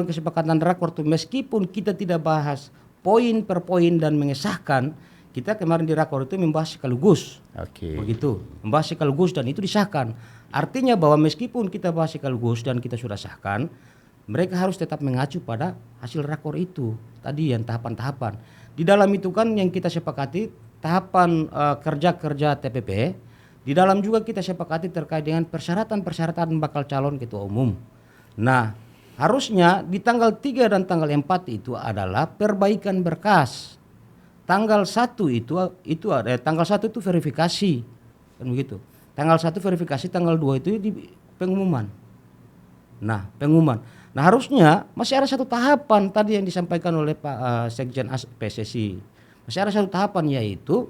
kesepakatan rakor itu meskipun kita tidak bahas poin per poin dan mengesahkan, kita kemarin di rakor itu membahas sekaligus, begitu, membahas sekaligus dan itu disahkan. Artinya bahwa meskipun kita bahas sekaligus dan kita sudah sahkan, mereka harus tetap mengacu pada hasil rakor itu tadi yang tahapan-tahapan. Di dalam itu kan yang kita sepakati tahapan kerja TPP. Di dalam juga kita sepakati terkait dengan persyaratan bakal calon ketua umum. Nah, harusnya di tanggal 3 dan tanggal 4 itu adalah perbaikan berkas. Tanggal 1 itu ada tanggal 1 itu verifikasi. Kan begitu. Tanggal 1 verifikasi, tanggal 2 itu di pengumuman. Nah, pengumuman. Nah, harusnya masih ada satu tahapan tadi yang disampaikan oleh Pak Sekjen PSSI. Masih ada satu tahapan yaitu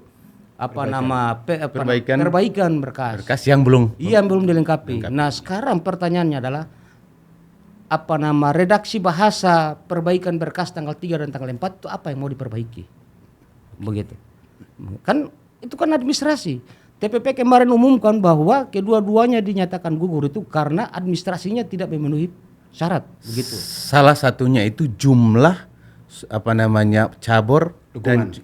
perbaikan berkas yang belum dilengkapi. Nah, sekarang pertanyaannya adalah redaksi bahasa perbaikan berkas tanggal 3 dan tanggal 4 itu apa yang mau diperbaiki? Begitu. Kan itu kan administrasi. TPP kemarin umumkan bahwa kedua-duanya dinyatakan gugur itu karena administrasinya tidak memenuhi syarat, begitu. Salah satunya itu jumlah cabur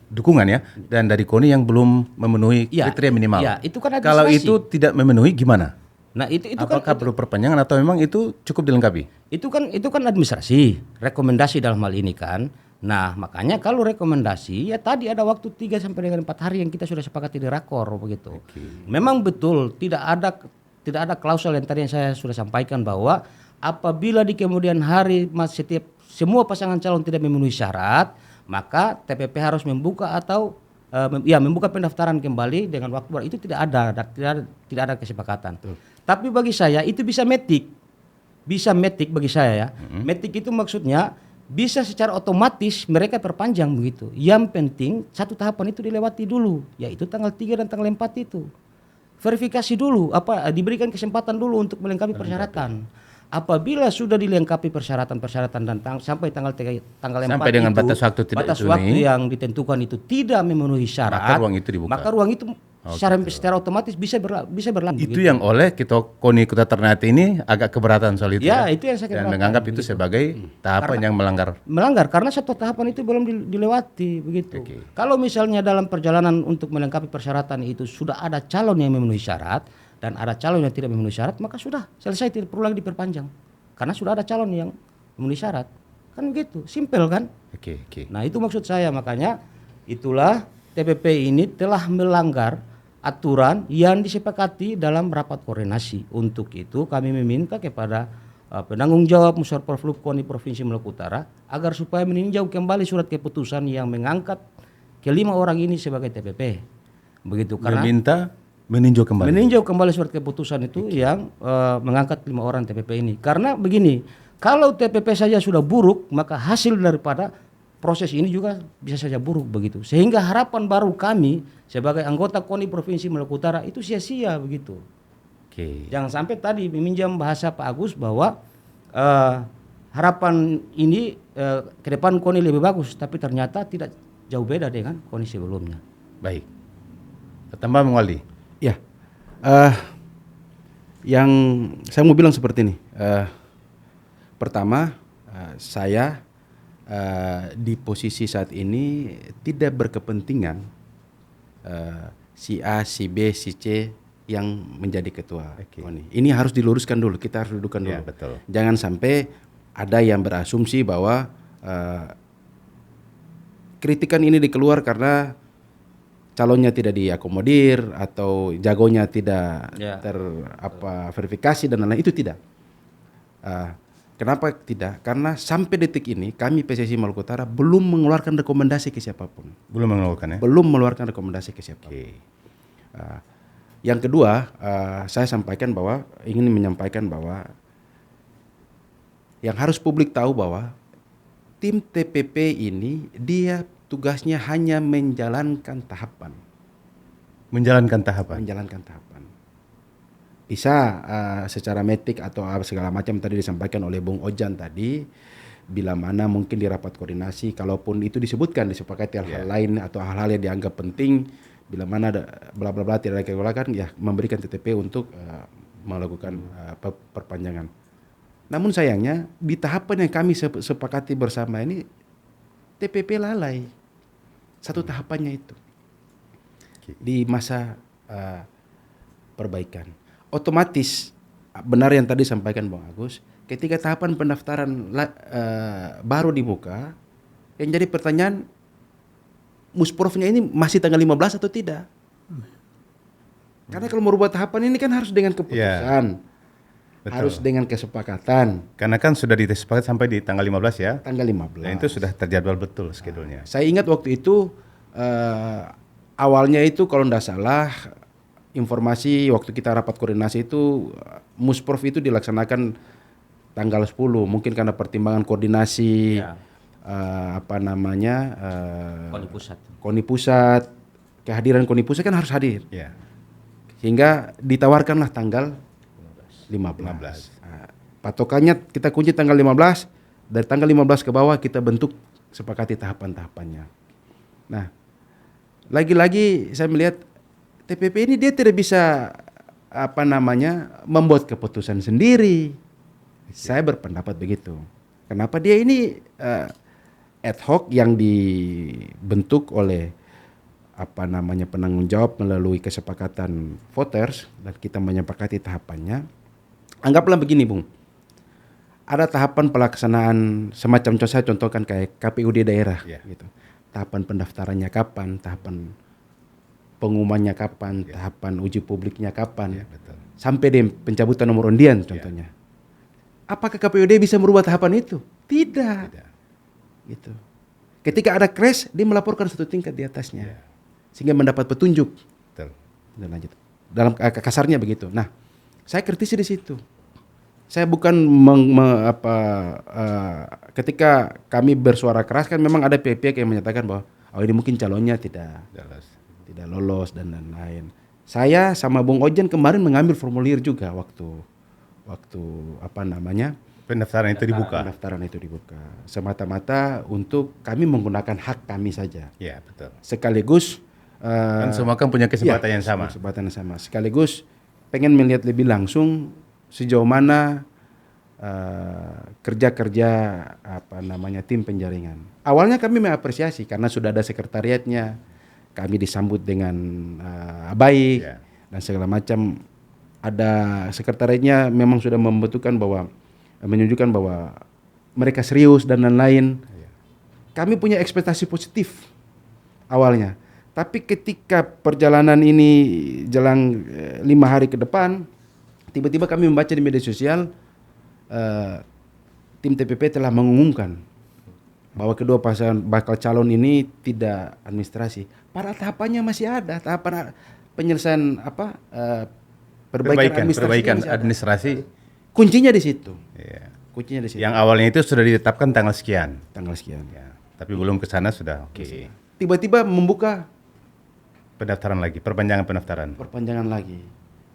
dukungan ya, dan dari KONI yang belum memenuhi kriteria minimal. Ya, itu kan administrasi. Kalau itu tidak memenuhi gimana? Nah, itu apakah perlu perpanjangan atau memang itu cukup dilengkapi? Itu kan administrasi, rekomendasi dalam hal ini kan. Nah, makanya kalau rekomendasi ya tadi ada waktu 3 sampai dengan 4 hari yang kita sudah sepakati di rakor begitu. Memang betul tidak ada klausul yang tadi yang saya sudah sampaikan bahwa apabila di kemudian hari semua pasangan calon tidak memenuhi syarat, maka TPP harus membuka atau membuka pendaftaran kembali dengan waktu baru itu tidak ada kesepakatan. Tapi bagi saya itu bisa metik bagi saya ya. Metik itu maksudnya bisa secara otomatis mereka perpanjang begitu. Yang penting satu tahapan itu dilewati dulu, yaitu tanggal 3 dan tanggal 4 itu. Verifikasi dulu, diberikan kesempatan dulu untuk melengkapi persyaratan. Apabila sudah dilengkapi persyaratan dan sampai tanggal 4 sampai dengan itu, batas waktu yang ditentukan itu tidak memenuhi syarat, maka ruang itu secara otomatis bisa berlangsung. Itu yang oleh KONI Kuta Ternate ini agak keberatan soal itu. Ya, itu yang saya dan menganggap itu sebagai tahapan yang melanggar karena satu tahapan itu belum dilewati begitu. Kalau misalnya dalam perjalanan untuk melengkapi persyaratan itu sudah ada calon yang memenuhi syarat dan ada calon yang tidak memenuhi syarat, maka sudah selesai, tidak perlu lagi diperpanjang. Karena sudah ada calon yang memenuhi syarat. Kan begitu, simpel kan? Nah, itu maksud saya, makanya itulah TPP ini telah melanggar aturan yang disepakati dalam rapat koordinasi. Untuk itu kami meminta kepada penanggung jawab Musyawarah Flup KONI Provinsi Maluku Utara agar supaya meninjau kembali surat keputusan yang mengangkat ke-5 orang ini sebagai TPP. Begitu, karena meninjau kembali surat keputusan itu yang mengangkat 5 orang TPP ini. Karena begini, kalau TPP saja sudah buruk, maka hasil daripada proses ini juga bisa saja buruk begitu. Sehingga harapan baru kami sebagai anggota KONI Provinsi Maluku Utara itu sia-sia begitu. Jangan sampai tadi meminjam bahasa Pak Agus bahwa harapan ini ke depan KONI lebih bagus, tapi ternyata tidak jauh beda dengan KONI sebelumnya. Baik. Tambah Bung Waldi. Ya, yang saya mau bilang seperti ini. Pertama, saya di posisi saat ini tidak berkepentingan si A, si B, si C yang menjadi ketua KONI. Ini harus diluruskan dulu, kita harus dudukan dulu. Ya, betul. Jangan sampai ada yang berasumsi bahwa kritikan ini dikeluar karena calonnya tidak diakomodir atau jagonya tidak verifikasi dan lain-lain. Itu tidak. Kenapa tidak? Karena sampai detik ini kami PSSI Maluku Utara belum mengeluarkan rekomendasi ke siapapun. Belum mengeluarkan ya? Belum mengeluarkan rekomendasi ke siapapun. Yang kedua, saya ingin menyampaikan bahwa yang harus publik tahu bahwa tim TPP ini dia tugasnya hanya menjalankan tahapan. Menjalankan tahapan. Bisa secara metik atau segala macam tadi disampaikan oleh Bung Ojan tadi, bila mana mungkin di rapat koordinasi, kalaupun itu disepakati hal-hal lain atau hal-hal yang dianggap penting, bila mana ada bla bla bla tidak dikeluarkan, ya memberikan TTP untuk melakukan perpanjangan. Namun sayangnya di tahapan yang kami sepakati bersama ini TPP lalai satu tahapannya itu di masa perbaikan. Otomatis benar yang tadi sampaikan Bang Agus, ketika tahapan pendaftaran baru dibuka, yang jadi pertanyaan Musprofnya ini masih tanggal 15 atau tidak? Karena kalau merubah tahapan ini kan harus dengan keputusan, harus dengan kesepakatan. Karena kan sudah disepakati sampai di tanggal 15 ya. Tanggal 15. Dan itu sudah terjadwal betul skedulnya. Saya ingat waktu itu awalnya itu kalau tidak salah informasi waktu kita rapat koordinasi itu Musprov itu dilaksanakan tanggal 10, mungkin karena pertimbangan koordinasi KONI pusat, kehadiran KONI pusat kan harus hadir. Sehingga ditawarkanlah tanggal 15. Patokannya kita kunci tanggal 15, dari tanggal 15 ke bawah kita bentuk sepakati tahapan-tahapannya. Nah, lagi-lagi saya melihat TPP ini dia tidak bisa membuat keputusan sendiri. Saya berpendapat begitu. Kenapa dia ini ad hoc yang dibentuk oleh penanggung jawab melalui kesepakatan voters dan kita menyepakati tahapannya. Anggaplah begini, Bung. Ada tahapan pelaksanaan semacam saya contohkan kayak KPUD daerah gitu. Tahapan pendaftarannya kapan, tahapan pengumumannya kapan, tahapan uji publiknya kapan, sampai di pencabutan nomor undian contohnya. Apakah KPUD bisa merubah tahapan itu? Tidak. Gitu. Ketika ada crash, dia melaporkan satu tingkat di atasnya. sehingga mendapat petunjuk. Betul. Dan lanjut. Dalam kasarnya begitu. Nah, saya kritisi di situ. Saya bukan ketika kami bersuara keras kan memang ada pihak-pihak yang menyatakan bahwa ini mungkin calonnya tidak lolos dan lain-lain. Saya sama Bung Ojan kemarin mengambil formulir juga waktu pendaftaran itu dibuka. Pendaftaran itu dibuka. Semata-mata untuk kami menggunakan hak kami saja. Ya, betul. Sekaligus Kan semua kan punya kesempatan yang sama. Kesempatan yang sama. Sekaligus pengen melihat lebih langsung sejauh mana kerja-kerja tim penjaringan. Awalnya kami mengapresiasi karena sudah ada sekretariatnya, kami disambut dengan baik dan segala macam. Ada sekretariatnya memang sudah menunjukkan bahwa mereka serius dan lain-lain. Kami punya ekspektasi positif awalnya. Tapi ketika perjalanan ini jelang 5 hari ke depan, tiba-tiba kami membaca di media sosial tim TPP telah mengumumkan bahwa kedua pasangan bakal calon ini tidak administrasi. Pada tahapannya masih ada, tahapan penyelesaian perbaikan administrasi. Kuncinya di situ. Iya. Kuncinya di situ. Yang awalnya itu sudah ditetapkan tanggal sekian. Ya. Tapi belum ke sana sudah. Oke. Tiba-tiba membuka Pendaftaran lagi, perpanjangan pendaftaran. Perpanjangan lagi.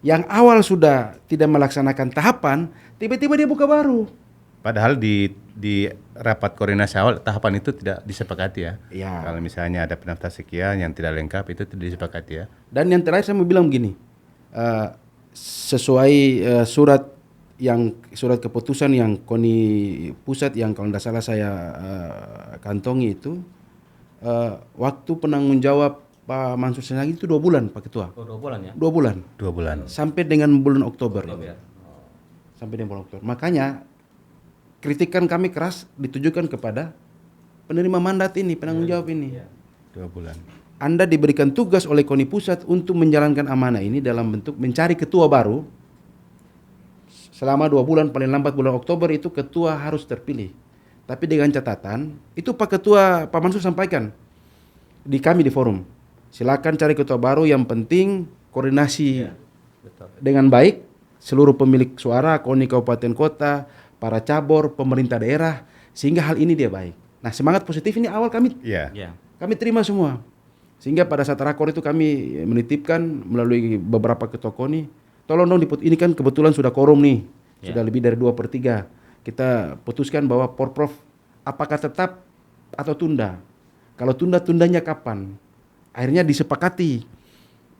Yang awal sudah tidak melaksanakan tahapan, tiba-tiba dia buka baru. Padahal di rapat koordinasi awal tahapan itu tidak disepakati ya. Iya. Kalau misalnya ada pendaftar sekian yang tidak lengkap itu tidak disepakati ya. Dan yang terakhir saya mau bilang begini, sesuai surat keputusan yang KONI pusat yang kalau tidak salah saya kantongi itu, waktu penanggung jawab Pak Mansur Senagi itu 2 bulan Pak Ketua. 2 bulan ya? 2 bulan. 2 bulan. Sampai dengan bulan Oktober. Ya? Sampai dengan bulan Oktober. Makanya kritikan kami keras ditujukan kepada penerima mandat ini, penanggung jawab ini. 2 bulan. Anda diberikan tugas oleh KONI pusat untuk menjalankan amanah ini dalam bentuk mencari ketua baru. Selama 2 bulan, paling lambat bulan Oktober itu ketua harus terpilih. Tapi dengan catatan, itu Pak Ketua Pak Mansur sampaikan di kami di forum. Silakan cari ketua baru, yang penting koordinasi dengan baik seluruh pemilik suara, KONI kabupaten kota, para cabur, pemerintah daerah, sehingga hal ini dia baik. Nah, semangat positif ini awal kami kami terima semua. Sehingga pada saat rakor itu kami menitipkan melalui beberapa ketua KONI, tolong dong ini kan kebetulan sudah quorum nih, sudah lebih dari 2/3. Kita putuskan bahwa Porprov apakah tetap atau tunda. Kalau tundanya kapan? Akhirnya disepakati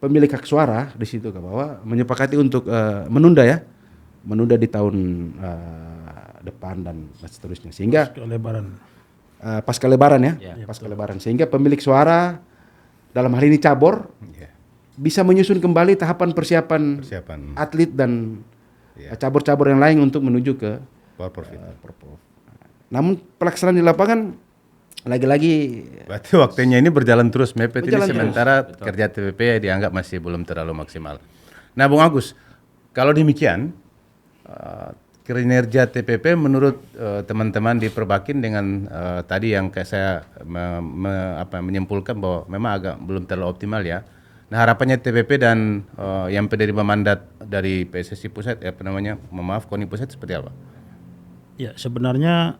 pemilik hak suara di situ bahwa menyepakati untuk menunda di tahun depan dan seterusnya. Sehingga pasca lebaran pasca lebaran. Sehingga pemilik suara dalam hal ini cabur bisa menyusun kembali tahapan persiapan atlet dan cabur-cabur yang lain untuk menuju ke Porprov. Namun pelaksanaan di lapangan lagi-lagi berarti waktunya ini berjalan terus mepet ini sementara kerja TPP dianggap masih belum terlalu maksimal. Nah, Bung Agus, kalau demikian kinerja TPP menurut teman-teman di Perbakin dengan tadi yang kayak saya menyimpulkan bahwa memang agak belum terlalu optimal ya. Nah, harapannya TPP dan yang penerima mandat dari PSSI pusat KONI pusat seperti apa? Ya, sebenarnya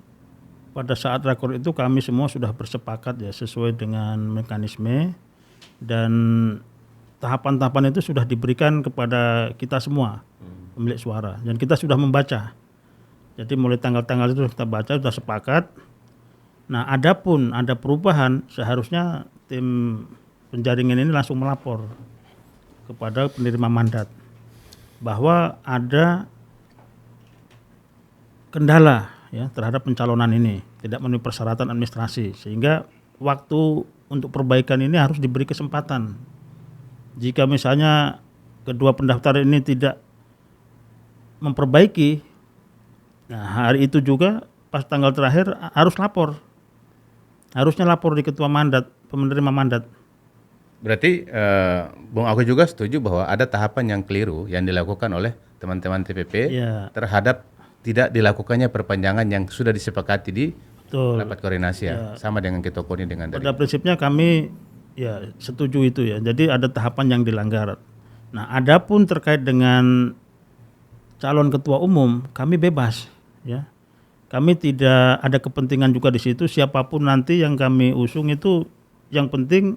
pada saat rakor itu kami semua sudah bersepakat ya sesuai dengan mekanisme, dan tahapan-tahapan itu sudah diberikan kepada kita semua pemilik suara, dan kita sudah membaca. Jadi mulai tanggal-tanggal itu kita baca, sudah sepakat. Nah, adapun ada perubahan, seharusnya tim penjaringan ini langsung melapor kepada penerima mandat bahwa ada kendala terhadap pencalonan ini, tidak memenuhi persyaratan administrasi, sehingga waktu untuk perbaikan ini harus diberi kesempatan. Jika misalnya kedua pendaftar ini tidak memperbaiki, nah hari itu juga pas tanggal terakhir harusnya lapor di ketua mandat, penerima mandat. Berarti Bung Agus juga setuju bahwa ada tahapan yang keliru yang dilakukan oleh teman-teman TPP terhadap tidak dilakukannya perpanjangan yang sudah disepakati di rapat koordinasi sama dengan ketua KONI dengan dari. Pada prinsipnya kami Ya, setuju itu ya. Jadi ada tahapan yang dilanggar. Nah, adapun terkait dengan calon ketua umum, kami bebas ya. Kami tidak ada kepentingan juga di situ, siapapun nanti yang kami usung itu yang penting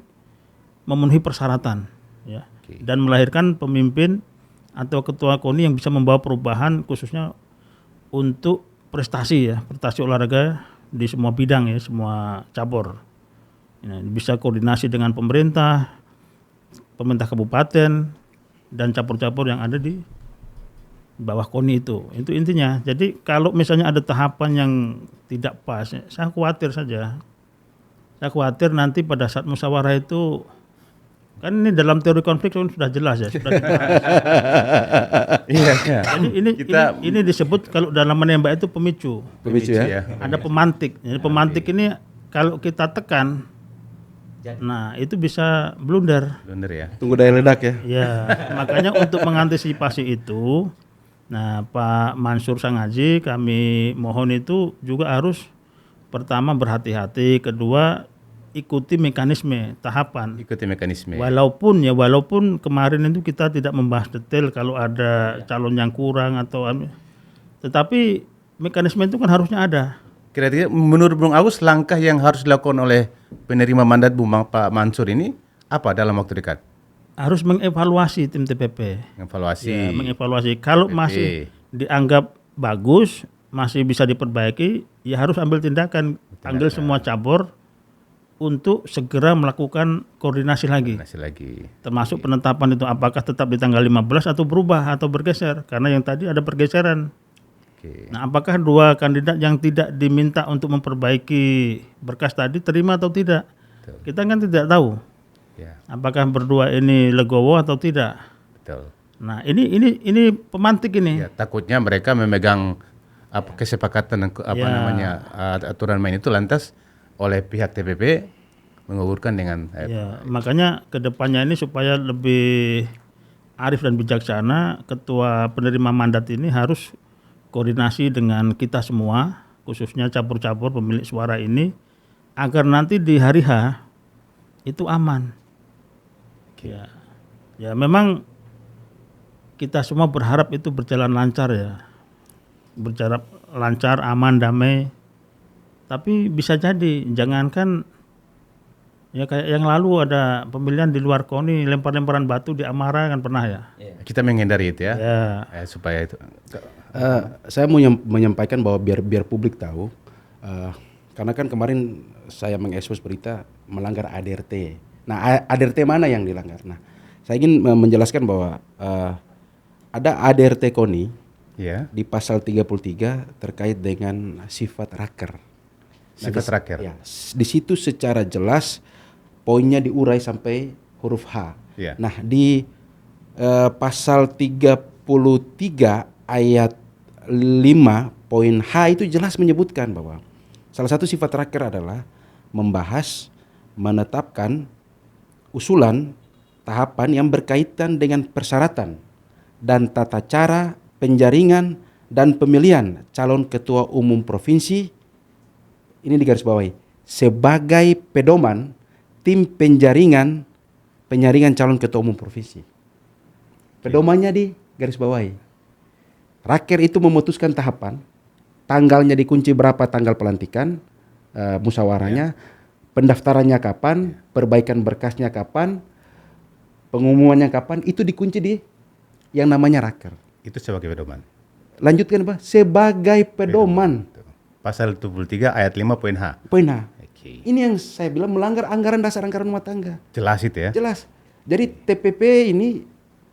memenuhi persyaratan ya. Dan melahirkan pemimpin atau ketua KONI yang bisa membawa perubahan khususnya untuk prestasi ya, prestasi olahraga di semua bidang ya, semua cabur. Bisa koordinasi dengan pemerintah kabupaten dan cabur-cabur yang ada di bawah KONI itu intinya. Jadi kalau misalnya ada tahapan yang tidak pas, saya khawatir saja. Saya khawatir nanti pada saat musyawarah itu, kan ini dalam teori konflik sudah jelas ya, sudah dibahas. Iya. Jadi ini disebut kalau dalam menembak itu pemicu ya. Ada pemantik. Jadi pemantik ini kalau kita tekan, nah itu bisa blunder ya. Tunggu daya ledak ya. Ya, makanya untuk mengantisipasi itu, nah Pak Mansur Sangaji kami mohon itu juga harus pertama berhati-hati, kedua ikuti mekanisme tahapan. Walaupun kemarin itu kita tidak membahas detail kalau ada calon yang kurang atau tetapi mekanisme itu kan harusnya ada. Kira-kira menurut Bung Agus langkah yang harus dilakukan oleh penerima mandat Pak Mansur ini apa dalam waktu dekat? Harus mengevaluasi tim TPP. Mengevaluasi. Kalau masih dianggap bagus, masih bisa diperbaiki, ya harus ambil tindakan. Panggil semua cabur untuk segera melakukan koordinasi lagi. Termasuk penetapan itu apakah tetap di tanggal 15 atau berubah atau bergeser. Karena yang tadi ada pergeseran. Nah, apakah dua kandidat yang tidak diminta untuk memperbaiki berkas tadi terima atau tidak? Kita kan tidak tahu. Apakah berdua ini legowo atau tidak? Nah, ini pemantik ini. Takutnya mereka memegang kesepakatan aturan main itu lantas oleh pihak TPP menggugurkan dengan makanya kedepannya ini supaya lebih arif dan bijaksana, ketua penerima mandat ini harus koordinasi dengan kita semua, khususnya cabur-cabur pemilik suara ini, agar nanti di hari H itu aman. Ya memang kita semua berharap itu berjalan lancar ya, berjalan lancar, aman, damai. Tapi bisa jadi, jangankan ya kayak yang lalu ada pemilihan di luar KONI, lempar-lemparan batu di Amara kan pernah ya. Kita menghindari itu ya. Supaya itu. Saya mau menyampaikan bahwa biar publik tahu, karena kan kemarin saya mengekspos berita melanggar ADRT. Nah, ADRT mana yang dilanggar? Nah, saya ingin menjelaskan bahwa ada ADRT KONI di pasal 33 terkait dengan sifat raker. Di situ secara jelas poinnya diurai sampai huruf H. Nah, di pasal 33 ayat 5 poin H itu jelas menyebutkan bahwa salah satu sifat raker adalah membahas, menetapkan usulan tahapan yang berkaitan dengan persyaratan dan tata cara penjaringan dan pemilihan calon ketua umum provinsi. Ini digarisbawahi sebagai pedoman tim penyaringan calon ketua umum provinsi. Pedomannya digarisbawahi. Raker itu memutuskan tahapan, tanggalnya dikunci berapa tanggal pelantikan, musyawarahnya, pendaftarannya kapan, perbaikan berkasnya kapan, pengumumannya kapan, itu dikunci di yang namanya raker. Itu sebagai pedoman. Lanjutkan Pak, sebagai pedoman. Pasal 73 ayat 5 poin H. Poin H. Ini yang saya bilang melanggar anggaran dasar anggaran rumah tangga. Jelas itu ya. Jelas. Jadi TPP ini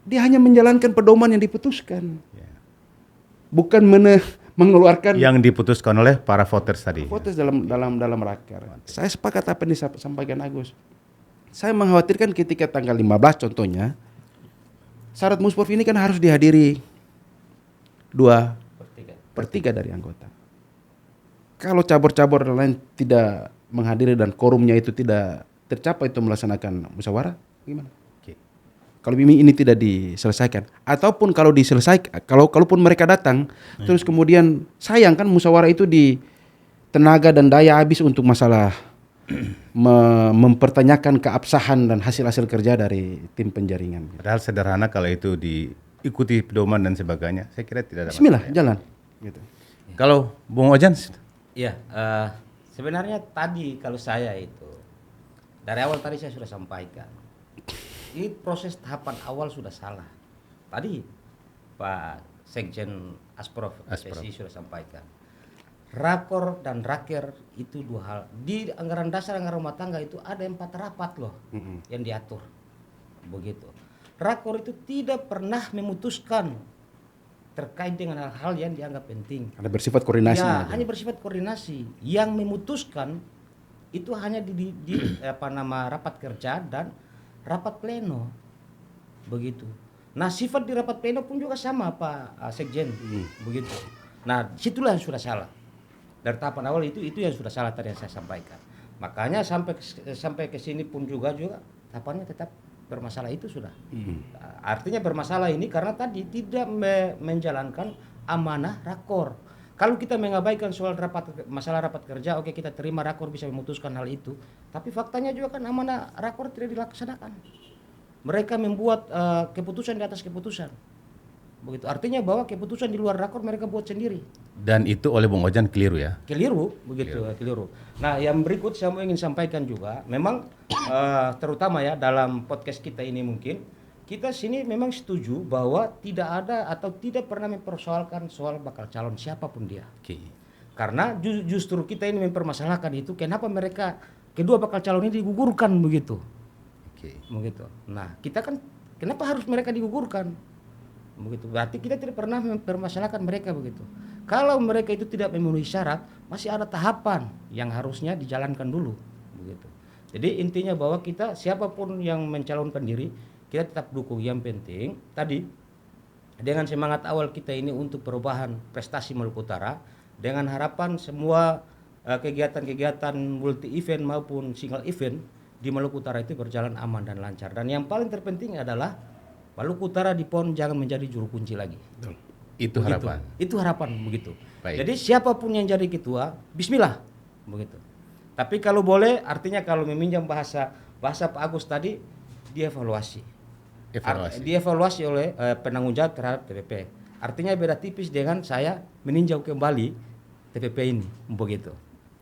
dia hanya menjalankan pedoman yang diputuskan. Bukan mengeluarkan yang diputuskan oleh para voters tadi. Voters dalam raker. Saya sepakat apa yang disampaikan Agus. Saya mengkhawatirkan ketika tanggal 15 contohnya, syarat musyawarah ini kan harus dihadiri 2/3 dari anggota. Kalau cabur-cabur lain tidak menghadiri dan quorumnya itu tidak tercapai untuk melaksanakan musyawarah, gimana? Kalau ini tidak diselesaikan, ataupun kalau diselesaikan, kalaupun mereka datang, terus kemudian sayang kan musyawarah itu di tenaga dan daya habis untuk masalah mempertanyakan keabsahan dan hasil-hasil kerja dari tim penjaringan. Padahal sederhana kalau itu diikuti pedoman dan sebagainya. Saya kira tidak ada Bismillah, masalah. jalan. Gitu. Kalau Bung Ojan, Iya, sebenarnya tadi kalau saya itu dari awal tadi saya sudah sampaikan, ini proses tahapan awal sudah salah. Tadi Pak Sekjen Asprof PSSI sudah sampaikan, rakor dan raker itu dua hal. Di anggaran dasar anggaran rumah tangga itu ada 4 rapat loh yang diatur, begitu. Rakor itu tidak pernah memutuskan terkait dengan hal-hal yang dianggap penting. Ada bersifat koordinasi. Ya, hanya bersifat koordinasi. Yang memutuskan itu hanya di rapat kerja dan rapat pleno. Begitu. Nah, sifat di rapat pleno pun juga sama Pak Sekjen. Begitu. Nah, situlah yang sudah salah. Dari tahapan awal itu yang sudah salah tadi yang saya sampaikan. Makanya sampai ke sini pun juga tahapannya tetap bermasalah itu sudah. Artinya bermasalah ini karena tadi tidak menjalankan amanah rakor. Kalau kita mengabaikan soal masalah rapat kerja, oke, kita terima rakor bisa memutuskan hal itu. Tapi faktanya juga kan amanah rakor tidak dilaksanakan. Mereka membuat keputusan di atas keputusan. Begitu. Artinya bahwa keputusan di luar rakor mereka buat sendiri. dan itu oleh Bung Ojan keliru ya. Keliru, begitu, keliru. Nah, yang berikut saya ingin sampaikan juga, memang terutama ya dalam podcast kita ini mungkin kita sini memang setuju bahwa tidak ada atau tidak pernah mempersoalkan soal bakal calon siapapun dia. Karena justru kita ini mempermasalahkan itu kenapa mereka kedua bakal calon ini digugurkan begitu. Begitu. Nah, kita kan kenapa harus mereka digugurkan? Begitu. Berarti kita tidak pernah mempermasalahkan mereka begitu. Kalau mereka itu tidak memenuhi syarat, masih ada tahapan yang harusnya dijalankan dulu begitu. Jadi intinya bahwa kita siapapun yang mencalonkan diri, kita tetap dukung. Yang penting tadi dengan semangat awal kita ini untuk perubahan prestasi Maluku Utara, dengan harapan semua kegiatan-kegiatan multi event maupun single event di Maluku Utara itu berjalan aman dan lancar. Dan yang paling terpenting adalah Maluku Utara di PON jangan menjadi juru kunci lagi. Itu harapan. Itu harapan begitu. Baik. Jadi siapapun yang jadi ketua, bismillah begitu. Tapi kalau boleh, artinya kalau meminjam bahasa Pak Agus tadi, dievaluasi. Dievaluasi oleh penanggung jawab terhadap TPP. Artinya beda tipis dengan saya meninjau kembali TPP ini begitu.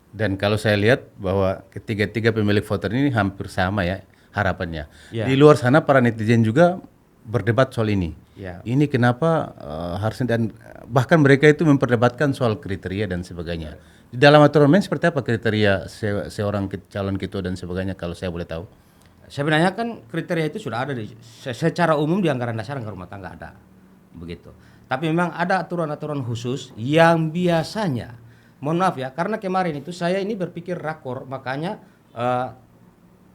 Dan kalau saya lihat bahwa ketiga-tiga pemilik voter ini hampir sama ya harapannya. Ya. Di luar sana para netizen juga berdebat soal ini. Ya. Ini kenapa harusnya, dan bahkan mereka itu memperdebatkan soal kriteria dan sebagainya. Di dalam aturan main seperti apa kriteria seorang calon ketua dan sebagainya kalau saya boleh tahu? Sebenarnya kan kriteria itu sudah ada secara umum di anggaran dasar anggaran rumah tangga ada. Begitu. Tapi memang ada aturan-aturan khusus yang biasanya, mohon maaf ya, karena kemarin itu saya ini berpikir rakor, makanya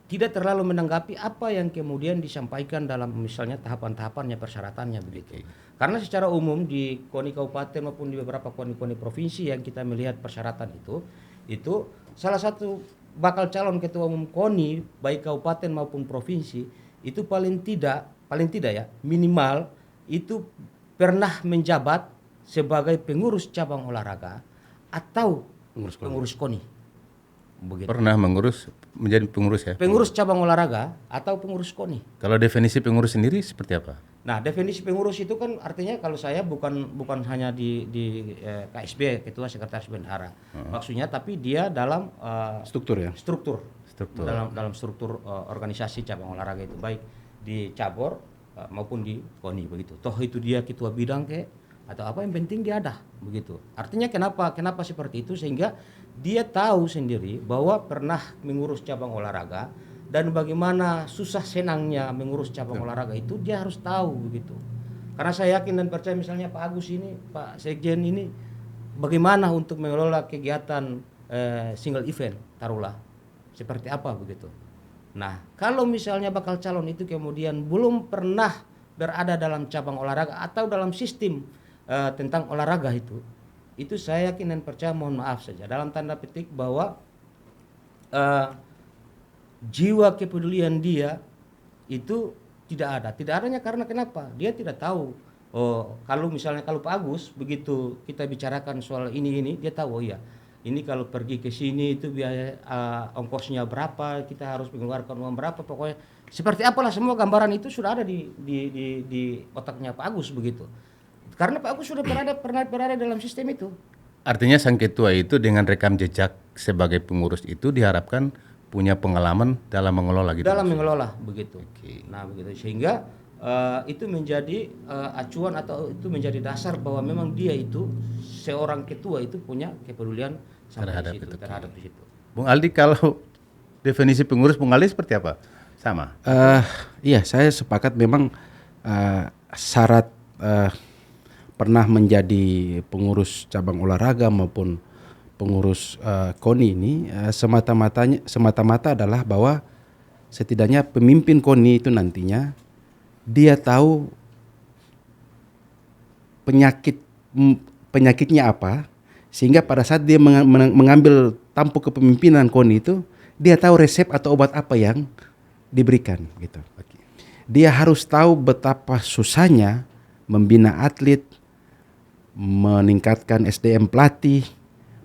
tidak terlalu menanggapi apa yang kemudian disampaikan dalam misalnya tahapan-tahapannya, persyaratannya begitu. Karena secara umum di KONI kabupaten maupun di beberapa KONI provinsi yang kita melihat persyaratan itu salah satu bakal calon ketua umum KONI baik kabupaten maupun provinsi itu paling tidak ya minimal itu pernah menjabat sebagai pengurus cabang olahraga atau pengurus KONI. Begitu. Pernah menjadi pengurus ya? Pengurus cabang olahraga atau pengurus KONI. Kalau definisi pengurus sendiri seperti apa? Nah, definisi pengurus itu kan artinya kalau saya bukan hanya di KSB, Ketua Sekretaris Bendahara. Maksudnya tapi dia dalam struktur ya. Struktur. Dalam struktur organisasi cabang olahraga itu baik di cabur maupun di KONI begitu. Toh itu dia ketua bidang atau apa, yang penting dia ada begitu. Artinya kenapa seperti itu, sehingga dia tahu sendiri bahwa pernah mengurus cabang olahraga dan bagaimana susah senangnya mengurus cabang olahraga itu dia harus tahu begitu. Karena saya yakin dan percaya misalnya Pak Agus ini, Pak Sekjen ini bagaimana untuk mengelola kegiatan single event taruhlah seperti apa begitu. Nah, kalau misalnya bakal calon itu kemudian belum pernah berada dalam cabang olahraga atau dalam sistem tentang olahraga itu saya yakin dan percaya, mohon maaf saja dalam tanda petik bahwa jiwa kepedulian dia itu tidak adanya karena kenapa? Dia tidak tahu. Kalau Pak Agus begitu kita bicarakan soal ini dia tahu, oh iya ini kalau pergi ke sini itu biaya ongkosnya berapa, kita harus mengeluarkan uang berapa, pokoknya seperti apalah semua gambaran itu sudah ada di otaknya Pak Agus begitu. Karena Pak Agus sudah pernah berada dalam sistem itu. Artinya sang ketua itu dengan rekam jejak sebagai pengurus itu diharapkan punya pengalaman dalam mengelola gitu. Dalam mengelola begitu. Nah begitu sehingga itu menjadi acuan atau itu menjadi dasar bahwa memang dia itu seorang ketua itu punya kepedulian terhadap di situ. Bung Aldi, kalau definisi pengurus Bung Aldi seperti apa? Sama? Iya, saya sepakat memang syarat pernah menjadi pengurus cabang olahraga maupun pengurus KONI ini semata-mata adalah bahwa setidaknya pemimpin KONI itu nantinya dia tahu penyakitnya apa, sehingga pada saat dia mengambil tampuk kepemimpinan KONI itu dia tahu resep atau obat apa yang diberikan gitu. Dia harus tahu betapa susahnya membina atlet, meningkatkan SDM pelatih,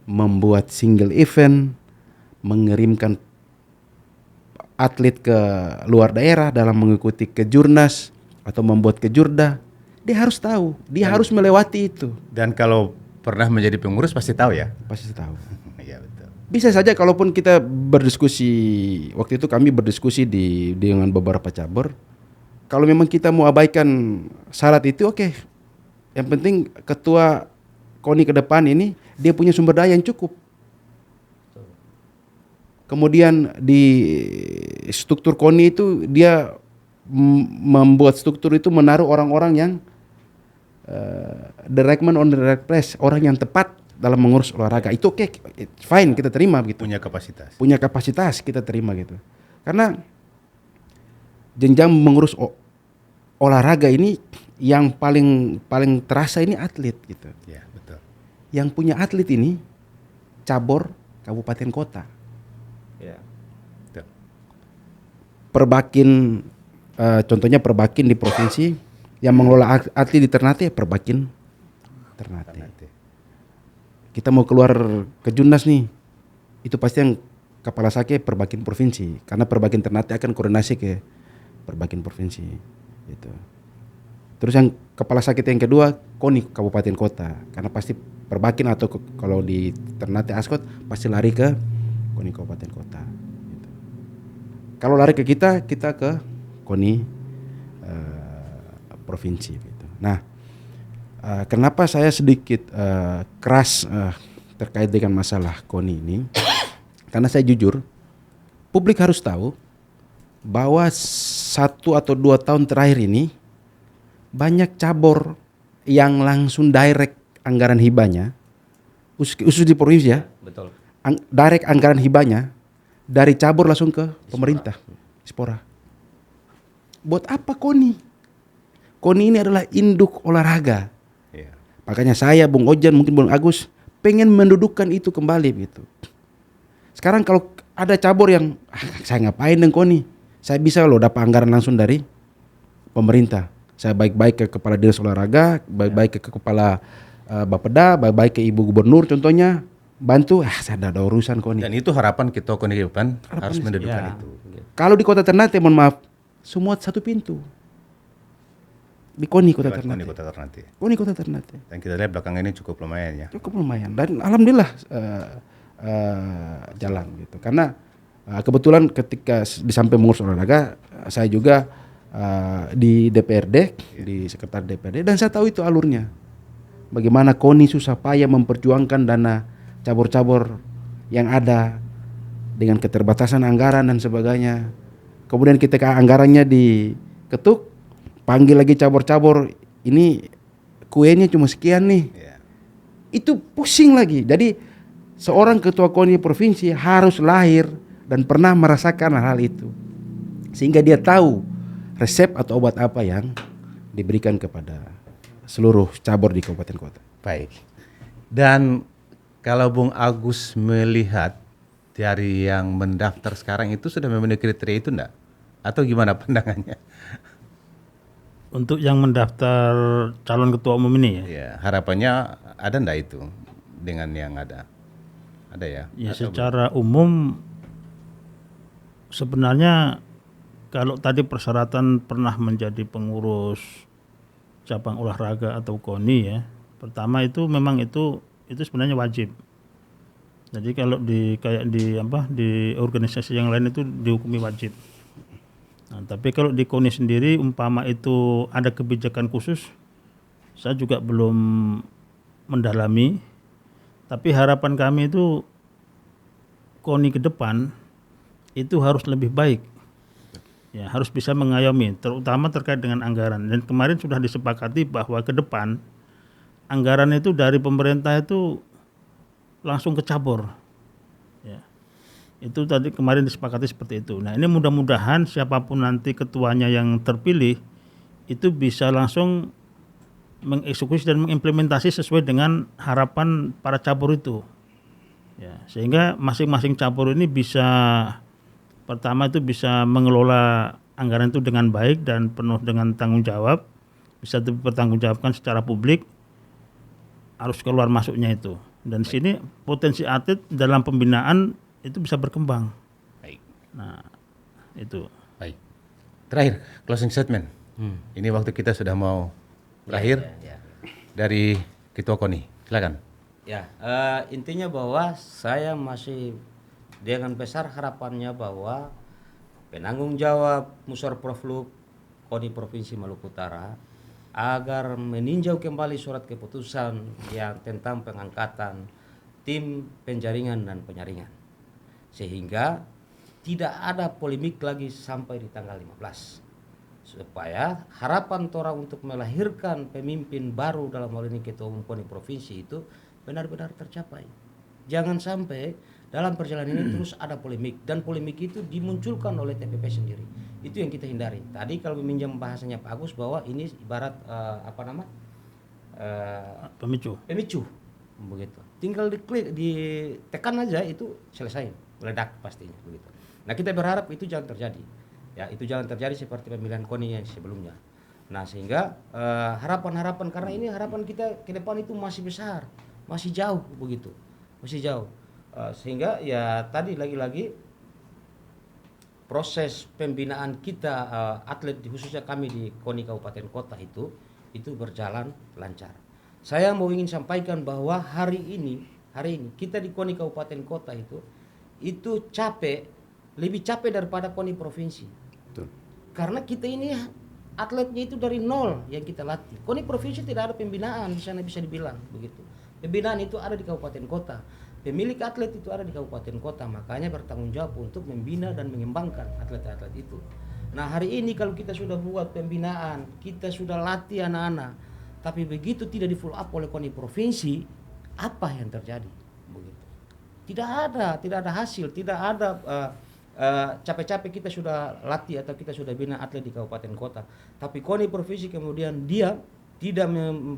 membuat single event, mengirimkan atlet ke luar daerah dalam mengikuti kejurnas atau membuat kejurda. Dia harus tahu, dia harus melewati itu. Dan kalau pernah menjadi pengurus pasti tahu ya? Pasti tahu. Iya betul. Bisa saja kalaupun kita berdiskusi, waktu itu kami berdiskusi dengan beberapa cabur. Kalau memang kita mau abaikan syarat itu, oke. Yang penting ketua KONI ke depan ini dia punya sumber daya yang cukup. Kemudian di struktur KONI itu dia membuat struktur itu menaruh orang-orang yang the right man on the right place, orang yang tepat dalam mengurus olahraga. Itu oke, fine, kita terima gitu. Punya kapasitas. Punya kapasitas kita terima gitu. Karena jenjang mengurus olahraga ini yang paling terasa ini atlet gitu. Ya, betul. Yang punya atlet ini cabur kabupaten kota. Ya. Betul. Perbakin contohnya Perbakin di provinsi yang mengelola atlet di Ternate, Perbakin Ternate. Kita mau keluar ke Jurnas nih, itu pasti yang kepala sake Perbakin provinsi, karena Perbakin Ternate akan koordinasi ke Perbakin provinsi gitu. Terus yang kepala sakit yang kedua KONI kabupaten kota, karena pasti Perbakin atau kalau di Ternate Askot pasti lari ke KONI kabupaten kota gitu. Kalau lari ke kita ke KONI provinsi gitu. Nah, kenapa saya sedikit keras terkait dengan masalah KONI ini? Karena saya jujur, publik harus tahu bahwa 1 atau 2 tahun terakhir ini banyak cabur yang langsung direct anggaran hibahnya, khusus di provinsi ya. Betul. Direct anggaran hibahnya dari cabur langsung ke pemerintah, Spora. Buat apa KONI? KONI ini adalah induk olahraga. Yeah. Makanya saya, Bung Ojan, mungkin Bung Agus pengen mendudukkan itu kembali gitu. Sekarang kalau ada cabur yang saya ngapain dengan KONI? Saya bisa loh dapat anggaran langsung dari pemerintah. Saya baik-baik ke kepala dinas olahraga, baik-baik ke kepala Bapeda, baik-baik ke ibu gubernur contohnya, bantu. Saya ada urusan KONI. Dan itu harapan kita KONI depan harus mendudukkan itu. Kalau di Kota Ternate, mohon maaf, semua satu pintu. Di KONI Kota Ternate. KONI Kota Ternate. Dan kita lihat belakangan ini cukup lumayan ya. Cukup lumayan. Dan alhamdulillah jalan gitu. Karena kebetulan ketika di samping mengurus olahraga, saya juga di DPRD, di sekretaris DPRD, dan saya tahu itu alurnya. Bagaimana KONI susah payah memperjuangkan dana cabur-cabur yang ada dengan keterbatasan anggaran dan sebagainya. Kemudian ketika anggarannya diketuk, panggil lagi cabur-cabur, ini kuenya cuma sekian nih. Itu pusing lagi. Jadi seorang ketua KONI provinsi harus lahir dan pernah merasakan hal itu, sehingga dia tahu resep atau obat apa yang diberikan kepada seluruh cabur di kabupaten kota. Baik. Dan kalau Bung Agus melihat dari yang mendaftar sekarang itu sudah memenuhi kriteria itu enggak? Atau gimana pandangannya? Untuk yang mendaftar calon ketua umum ini ya? Ya, harapannya ada enggak itu dengan yang ada? Ada ya? Ya, secara umum sebenarnya kalau tadi persyaratan pernah menjadi pengurus cabang olahraga atau KONI ya. Pertama itu memang itu sebenarnya wajib. Jadi kalau kayak di organisasi yang lain itu dihukumi wajib. Nah, tapi kalau di KONI sendiri umpama itu ada kebijakan khusus, saya juga belum mendalami. Tapi harapan kami itu KONI ke depan itu harus lebih baik. Ya, harus bisa mengayomi, terutama terkait dengan anggaran. Dan kemarin sudah disepakati bahwa ke depan anggaran itu dari pemerintah itu langsung ke cabur. Ya. Itu tadi kemarin disepakati seperti itu. Nah, ini mudah-mudahan siapapun nanti ketuanya yang terpilih itu bisa langsung mengeksekusi dan mengimplementasi sesuai dengan harapan para cabur itu. Ya, sehingga masing-masing cabur ini bisa pertama itu bisa mengelola anggaran itu dengan baik dan penuh dengan tanggung jawab, bisa dipertanggungjawabkan secara publik, harus keluar masuknya itu. Dan di sini potensi atlet dalam pembinaan itu bisa berkembang. Baik. Nah, itu. Baik. Terakhir, closing statement. Ini waktu kita sudah mau berakhir. Dari Ketua KONI. Silakan. Ya, intinya bahwa saya masih dengan besar harapannya bahwa penanggung jawab Musyawarah Profluk KONI Provinsi Maluku Utara agar meninjau kembali surat keputusan yang tentang pengangkatan tim penjaringan dan penyaringan, sehingga tidak ada polemik lagi sampai di tanggal 15, supaya harapan Tora untuk melahirkan pemimpin baru dalam hal ini Ketua Umum KONI Provinsi itu benar-benar tercapai. Jangan sampai dalam perjalanan ini terus ada polemik, dan polemik itu dimunculkan oleh TPP sendiri. Itu yang kita hindari. Tadi kalau meminjam bahasanya Pak Agus bahwa ini ibarat Pemicu. Begitu. Tinggal diklik, ditekan aja itu selesai, meledak pastinya begitu. Nah, kita berharap itu jangan terjadi. Ya, itu jangan terjadi seperti pemilihan KONI yang sebelumnya. Nah, sehingga harapan-harapan, karena ini harapan kita ke depan itu masih besar, masih jauh begitu. Masih jauh. Sehingga ya tadi lagi-lagi proses pembinaan kita atlet khususnya kami di KONI Kabupaten Kota itu berjalan lancar. Saya mau ingin sampaikan bahwa hari ini kita di KONI Kabupaten Kota itu lebih capek daripada KONI Provinsi. Betul. Karena kita ini atletnya itu dari nol yang kita latih. KONI Provinsi tidak ada pembinaan di sana, bisa dibilang begitu. Pembinaan itu ada di Kabupaten Kota. Pemilik atlet itu ada di Kabupaten Kota, makanya bertanggung jawab untuk membina dan mengembangkan atlet-atlet itu. Nah, hari ini kalau kita sudah buat pembinaan, kita sudah latih anak-anak, tapi begitu tidak di follow up oleh KONI Provinsi, apa yang terjadi? Begitu. Tidak ada hasil, tidak ada capek-capek kita sudah latih atau kita sudah bina atlet di Kabupaten Kota, tapi KONI Provinsi kemudian dia tidak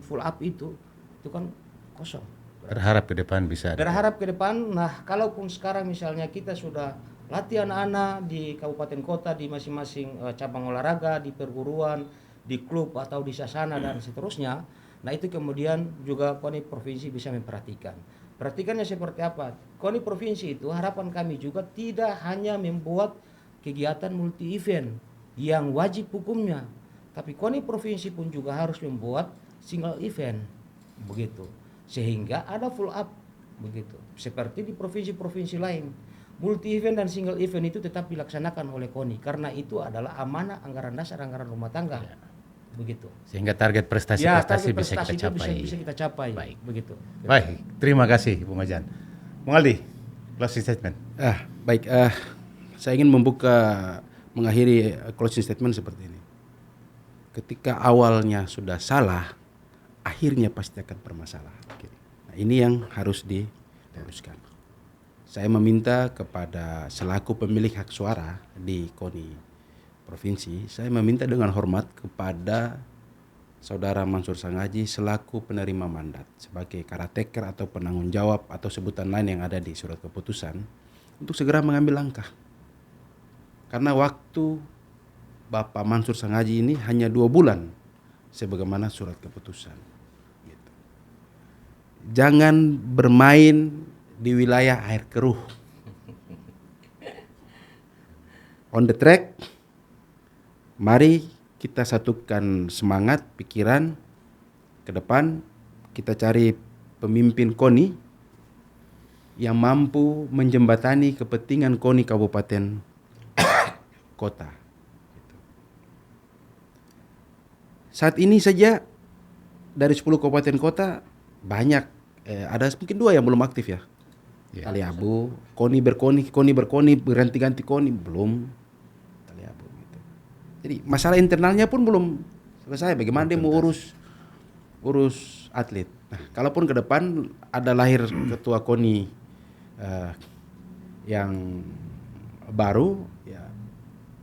follow up itu kan kosong. Berharap ke depan bisa. Berharap ke depan. Nah, kalaupun sekarang misalnya kita sudah latih anak-anak di kabupaten kota, di masing-masing cabang olahraga, di perguruan, di klub atau di sasana dan seterusnya, nah itu kemudian juga KONI Provinsi bisa memperhatikan. Perhatikannya seperti apa? KONI Provinsi itu harapan kami juga tidak hanya membuat kegiatan multi event yang wajib hukumnya, tapi KONI Provinsi pun juga harus membuat single event, begitu. Sehingga ada follow up begitu. Seperti di provinsi-provinsi lain. Multi event dan single event itu tetap dilaksanakan oleh KONI karena itu adalah amanah anggaran dasar, anggaran rumah tangga. Ya. Begitu. Sehingga target prestasi-prestasi bisa kita capai. Bisa kita capai. Baik. Begitu. Baik, terima kasih Bung Majan. Bung Aldi, closing statement. Baik, saya ingin mengakhiri closing statement seperti ini. Ketika awalnya sudah salah, akhirnya pasti akan bermasalah. Nah, ini yang harus diluruskan. Saya meminta kepada selaku pemilik hak suara di KONI Provinsi, saya meminta dengan hormat kepada Saudara Mansur Sangaji selaku penerima mandat sebagai caretaker atau penanggung jawab atau sebutan lain yang ada di surat keputusan untuk segera mengambil langkah. Karena waktu Bapak Mansur Sangaji ini hanya 2 bulan sebagaimana surat keputusan. Jangan bermain di wilayah air keruh. On the track, mari kita satukan semangat, pikiran ke depan. Kita cari pemimpin KONI yang mampu menjembatani kepentingan KONI kabupaten kota. Saat ini saja dari 10 kabupaten kota banyak, ada mungkin 2 yang belum aktif ya. Taliabu, KONI berkoni, berganti-ganti KONI belum. Taliabu gitu. Jadi masalah internalnya pun belum selesai. Bagaimana dia mau urus atlet. Nah, kalaupun ke depan ada lahir ketua KONI yang baru, ya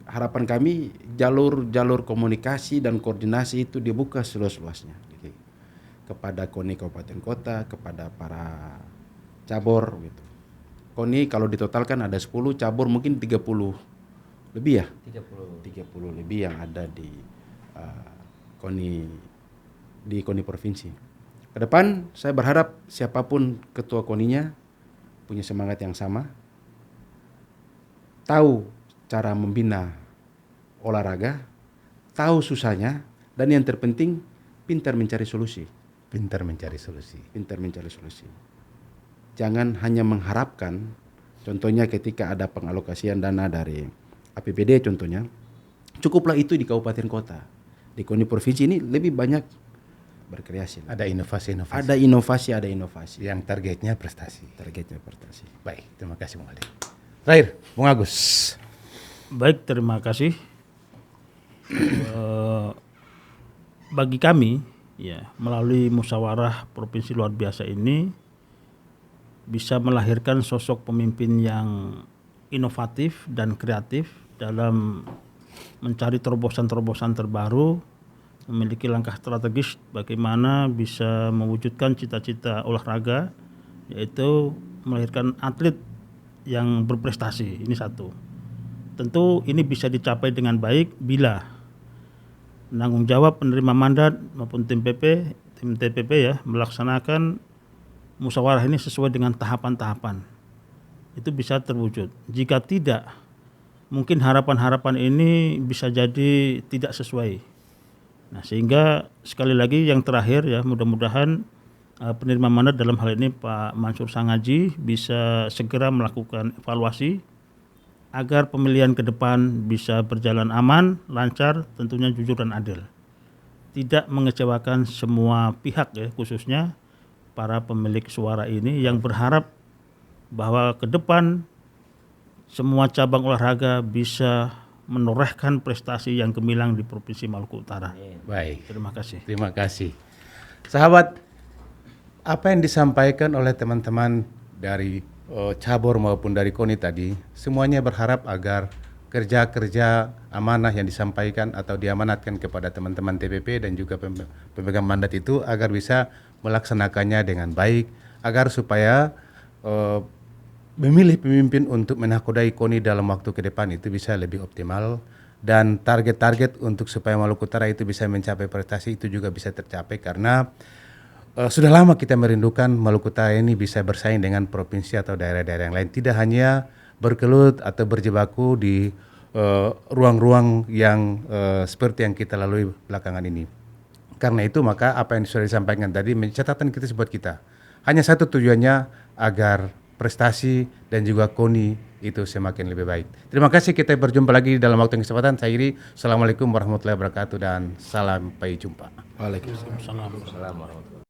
harapan kami jalur komunikasi dan koordinasi itu dibuka seluas-luasnya gitu. Kepada KONI kabupaten kota, kepada para cabur gitu. KONI kalau ditotalkan ada 10, cabur mungkin 30 lebih ya? 30 lebih yang ada di KONI provinsi. Ke depan saya berharap siapapun ketua KONI-nya punya semangat yang sama, tahu cara membina olahraga, tahu susahnya, dan yang terpenting pintar mencari solusi. Jangan hanya mengharapkan, contohnya ketika ada pengalokasian dana dari APBD contohnya, cukuplah itu di kabupaten kota. Di KONI provinsi ini lebih banyak berkreasi. Ada inovasi. Ada inovasi. Yang targetnya prestasi. Baik, Terima kasih Bung Aldi. Terakhir, Bung Agus. Baik, terima kasih. Bagi kami, ya, melalui musyawarah provinsi luar biasa ini bisa melahirkan sosok pemimpin yang inovatif dan kreatif dalam mencari terobosan-terobosan terbaru, memiliki langkah strategis bagaimana bisa mewujudkan cita-cita olahraga, yaitu melahirkan atlet yang berprestasi. Ini satu. Tentu ini bisa dicapai dengan baik bila penanggung jawab penerima mandat maupun tim TPP ya melaksanakan musyawarah ini sesuai dengan tahapan-tahapan. Itu bisa terwujud. Jika tidak, mungkin harapan-harapan ini bisa jadi tidak sesuai. Nah, sehingga sekali lagi yang terakhir ya, mudah-mudahan penerima mandat dalam hal ini Pak Mansur Sangaji bisa segera melakukan evaluasi agar pemilihan ke depan bisa berjalan aman, lancar, tentunya jujur dan adil. Tidak mengecewakan semua pihak ya, khususnya para pemilik suara ini yang berharap bahwa ke depan semua cabang olahraga bisa menorehkan prestasi yang gemilang di Provinsi Maluku Utara. Baik. Terima kasih. Sahabat, apa yang disampaikan oleh teman-teman dari cabur maupun dari KONI tadi, semuanya berharap agar kerja-kerja amanah yang disampaikan atau diamanatkan kepada teman-teman TPP dan juga pemegang mandat itu agar bisa melaksanakannya dengan baik, agar supaya memilih pemimpin untuk menakodai KONI dalam waktu ke depan itu bisa lebih optimal, dan target-target untuk supaya Maluku Utara itu bisa mencapai prestasi itu juga bisa tercapai, karena sudah lama kita merindukan Maluku Utara ini bisa bersaing dengan provinsi atau daerah-daerah yang lain, tidak hanya berkelut atau berjibaku di ruang-ruang yang seperti yang kita lalui belakangan ini. Karena itu maka apa yang sudah disampaikan tadi catatan kita buat kita. Hanya satu tujuannya, agar prestasi dan juga KONI itu semakin lebih baik. Terima kasih, kita berjumpa lagi dalam waktu yang kesempatan. Saya Iri, Assalamualaikum warahmatullahi wabarakatuh dan sampai jumpa. Waalaikumsalam. Assalamualaikum warahmatullahi wabarakatuh.